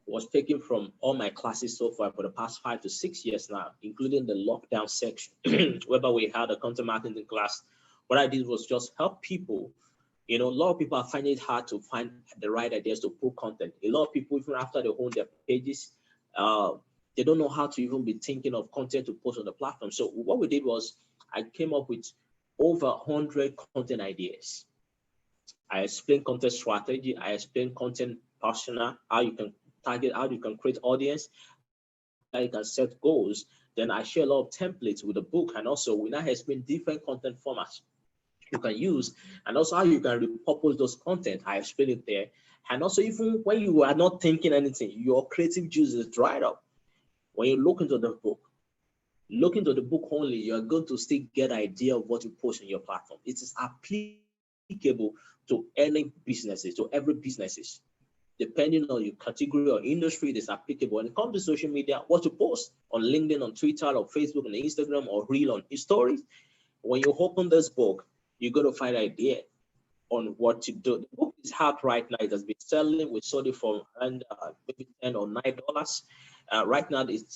A: was taken from all my classes so far for the past 5 to 6 years now, including the lockdown section, whereby we had a content marketing class. What I did was just help people. You know, a lot of people are finding it hard to find the right ideas to put content. A lot of people, even after they own their pages, they don't know how to even be thinking of content to post on the platform. So what we did was I came up with over 100 content ideas. I explained content strategy. I explained content persona, how you can target, how you can create audience, how you can set goals. Then I share a lot of templates with the book. And also we now explain different content formats you can use, and also how you can repurpose those content. I explain it there. And also, even when you are not thinking anything, your creative juice is dried up. When you look into the book only, you're going to still get an idea of what you post on your platform. It is applicable to any businesses, to every businesses. Depending on your category or industry, it is applicable. When it comes to social media, what you post on LinkedIn, on Twitter, or Facebook, on Instagram, or Reel, on stories, when you open this book, you're going to find an idea on what to do. The book is out right now. It has been selling. We sold it for around maybe $10 or $9. Right now, I think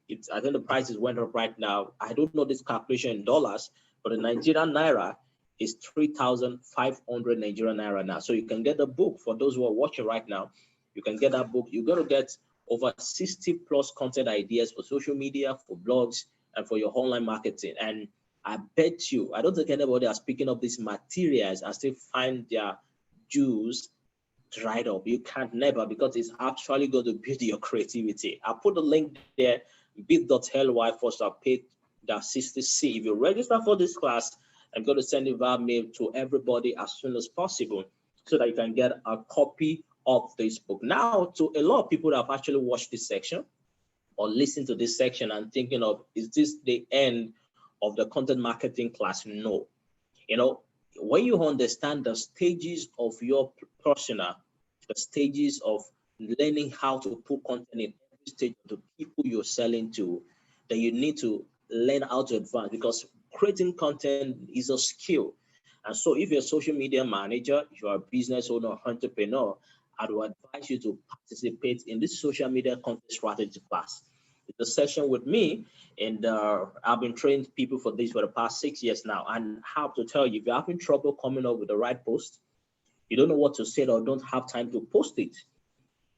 A: the prices went up right now. I don't know this calculation in dollars, but the Nigerian naira is 3,500 Nigerian naira now. So you can get the book. For those who are watching right now, you can get that book. You're going to get over 60 plus content ideas for social media, for blogs, and for your online marketing. And I bet you, I don't think anybody is picking up these materials and still find their juice dried up. You can't never, because it's actually going to build your creativity. I'll put the link there, bit.ly/page-60C. If you register for this class, I'm going to send it via mail to everybody as soon as possible so that you can get a copy of this book. Now, to a lot of people that have actually watched this section or listened to this section and thinking of, is this the end of the content marketing class? No. You know, when you understand the stages of your persona, the stages of learning how to put content in every stage of the people you're selling to, then you need to learn how to advance, because creating content is a skill. And so if you're a social media manager, if you're a business owner, entrepreneur, I would advise you to participate in this social media content strategy class. It's a session with me, and I've been training people for this for the past 6 years now. And I have to tell you, if you're having trouble coming up with the right post, you don't know what to say or don't have time to post it,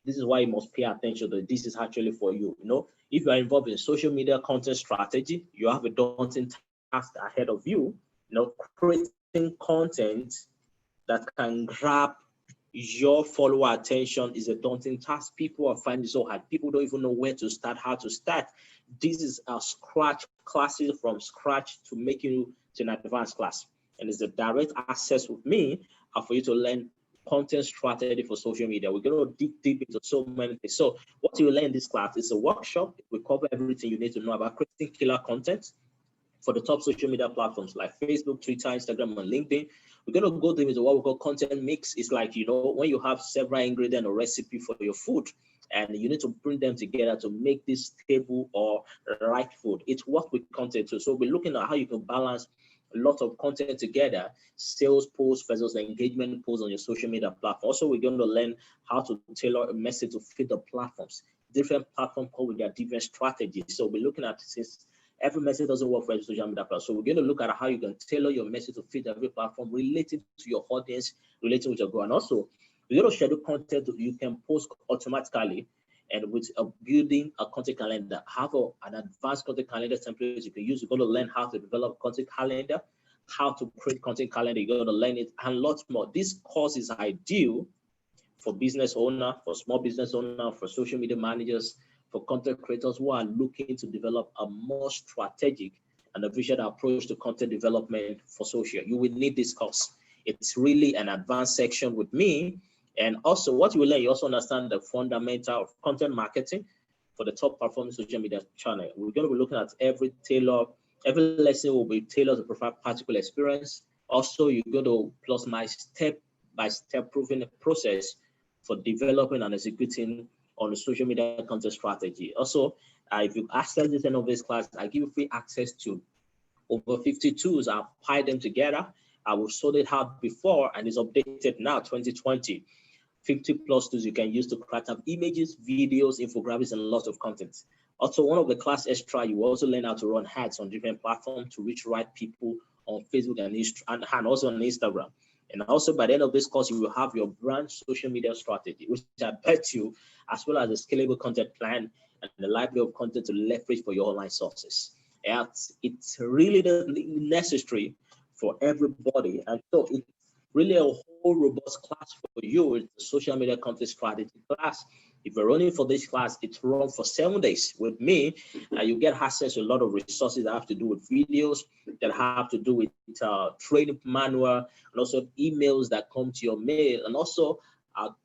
A: this is why you must pay attention that this is actually for you. You know, if you are involved in social media content strategy, you have a daunting task ahead of you. You know, creating content that can grab your follower attention is a daunting task. People are finding it so hard. People don't even know where to start, how to start. This is a scratch classes from scratch to making you to an advanced class. And it's a direct access with me for you to learn content strategy for social media. We're going to dig deep into so many things. So what you learn in this class is a workshop. We cover everything you need to know about creating killer content for the top social media platforms like Facebook, Twitter, Instagram, and LinkedIn. We're going to go deep into what we call content mix. It's like, you know, when you have several ingredients or recipe for your food, and you need to bring them together to make this stable or right food. It's what with content too. So we're looking at how you can balance a lot of content together, sales posts versus engagement posts on your social media platform. Also, we're going to learn how to tailor a message to fit the platforms. Different platforms come with their different strategies. So we're looking at, since every message doesn't work for every social media platform, so we're going to look at how you can tailor your message to fit every platform, relating to your audience, relating with your goal. And also, we're going to schedule content you can post automatically, and with building a content calendar, have an advanced content calendar template you can use. You're going to learn how to develop content calendar, how to create content calendar. You're going to learn it and lots more. This course is ideal for business owner, for small business owner, for social media managers, for content creators who are looking to develop a more strategic and efficient approach to content development for social. You will need this course. It's really an advanced section with me. And also what you will learn, you also understand the fundamental of content marketing for the top performing social media channel. We're going to be looking at every lesson will be tailored to provide particular experience. Also, you're going to plus my step-by-step proven process for developing and executing on the social media content strategy. Also, if you access this end of this class, I give you free access to over 50 tools. I've piled them together. I will sort it out before and it's updated now, 2020. 50 plus tools you can use to craft up images, videos, infographics, and lots of content. Also, one of the class extra, you will also learn how to run ads on different platforms to reach right people on Facebook and also on Instagram. And also by the end of this course, you will have your brand social media strategy, which I bet you, as well as a scalable content plan and the library of content to leverage for your online sources. And it's really necessary for everybody. And so it's really a whole robust class for you. It's a social media content strategy class. If you're running for this class, it's run for 7 days with me. You get access to a lot of resources that have to do with videos, that have to do with training manual, and also emails that come to your mail, and also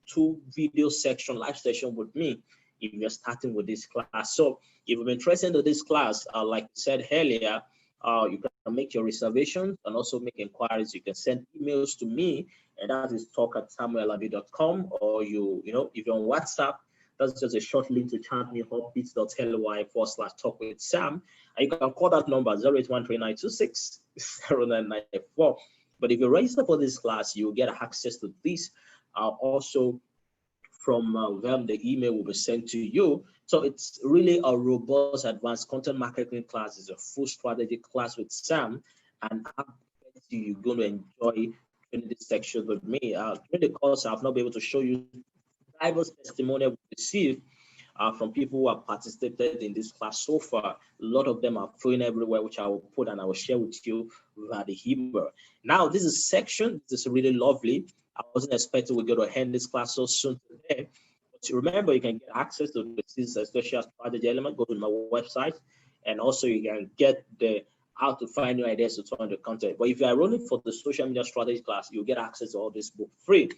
A: 2 video section live session with me if you're starting with this class. So if you're interested in this class, like I said earlier, you can make your reservations and also make inquiries. You can send emails to me, and that is talk@samuelalabi.com, or if you're on WhatsApp, that's just a short link to chat me up, bit.ly/talk with Sam. And you can call that number 0813-926-0994. But if you register for this class, you'll get access to this. Also, from them, the email will be sent to you. So it's really a robust advanced content marketing class. It's a full strategy class with Sam, and I bet you're going to enjoy in this section with me. During the course, I've not been able to show you diverse testimonial we received from people who have participated in this class so far. A lot of them are flowing everywhere, which I will put and I will share with you via the email. Now, this is section. This is really lovely. I wasn't expecting we're going to end this class so soon today. But remember, you can get access to this social strategy element. Go to my website, and also you can get the how to find new ideas to turn the content. But if you are running for the social media strategy class, you'll get access to all this book free,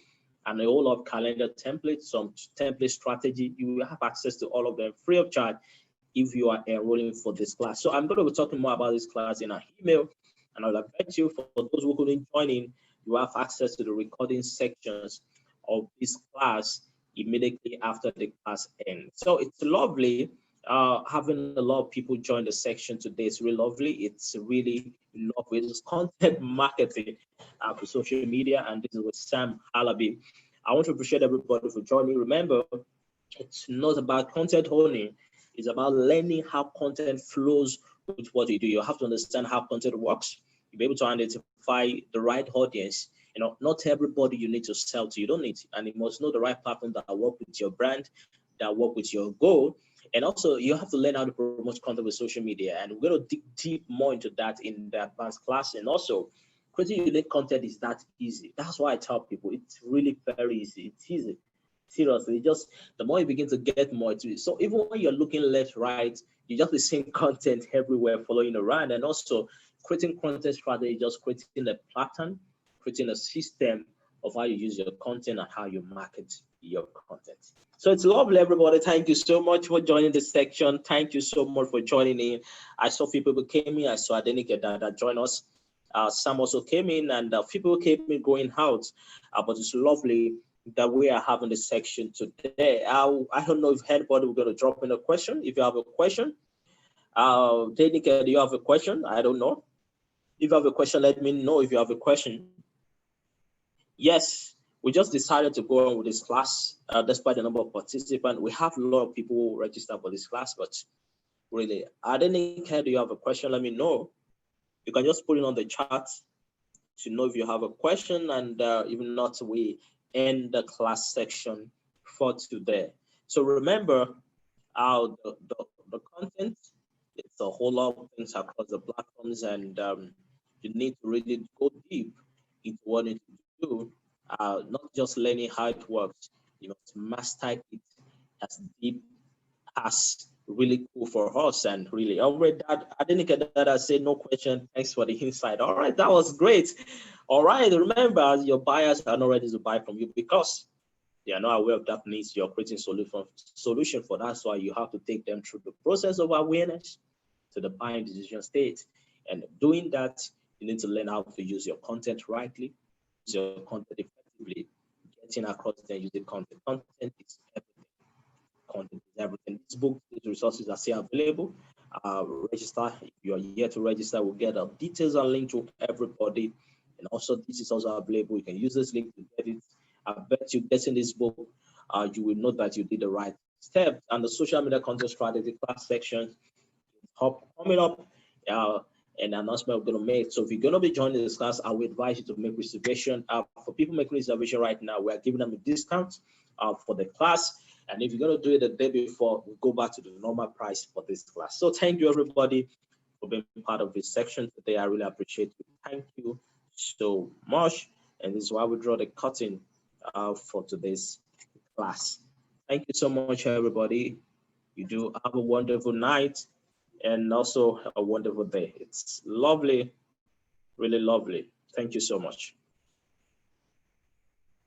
A: and a whole lot of calendar templates, some template strategy. You will have access to all of them free of charge if you are enrolling for this class. So I'm going to be talking more about this class in our email, and I'll bet you for those who couldn't join in, you have access to the recording sections of this class immediately after the class ends. So it's lovely having a lot of people join the section today. It's really lovely. It's really lovely. It's content marketing for social media, and this is with Sam Alabi. I want to appreciate everybody for joining. Remember, it's not about content owning. It's about learning how content flows with what you do. You have to understand how content works. You'll be able to identify the right audience. Not everybody you need to sell to. You don't need, and you must know the right platform that work with your brand, that work with your goal. And also, you have to learn how to promote content with social media. And we're going to dig deep more into that in the advanced class. And also, creating unique content is that easy. That's why I tell people it's really very easy. It's easy. Seriously, just the more you begin to get more into it. So even when you're looking left, right, you just be seeing content everywhere following around. And also, creating content strategy, just creating a pattern, creating a system of how you use your content and how you market your content. So it's lovely, everybody. Thank you so much for joining this section. Thank you so much for joining in. I saw people who came in. I saw Adenike that joined us. Some also came in, and people came in going out. But it's lovely that we are having this section today. I don't know if anybody will going to drop in a question. If you have a question, Adenike, do you have a question? I don't know. If you have a question, let me know if you have a question. Yes, we just decided to go on with this class despite the number of participants. We have a lot of people registered for this class, but really, at any care, do you have a question? Let me know. You can just put it on the chat to know if you have a question, and if not, we end the class section for today. So remember, the content, it's a whole lot of things across the platforms, and you need to really go deep into what you need to do, not just learning how it works. You must master it as deep as really cool for us. And really, all right, that I didn't get that. I said no question. Thanks for the insight. All right, that was great. All right, remember, your buyers are not ready to buy from you because they are not aware of that needs. You're creating solution for that. So you have to take them through the process of awareness to the buying decision state. And doing that, you need to learn how to use your content rightly, use your content effectively, getting across and using content. Content is everything. Content is everything. This book, these resources are still available. Register. If you are yet to register, we'll get the details and link to everybody. And also, this is also available. You can use this link to get it. I bet you getting this book, you will know that you did the right step. And the social media content strategy class section coming up, an announcement we're going to make. So if you're going to be joining this class, I would advise you to make reservation. For people making reservation right now, we are giving them a discount for the class. And if you're going to do it the day before, we'll go back to the normal price for this class. So thank you, everybody, for being part of this section today. I really appreciate it. Thank you so much. And this is why we draw the curtain for today's class. Thank you so much, everybody. You do have a wonderful night and also a wonderful day. It's lovely, really lovely. Thank you so much.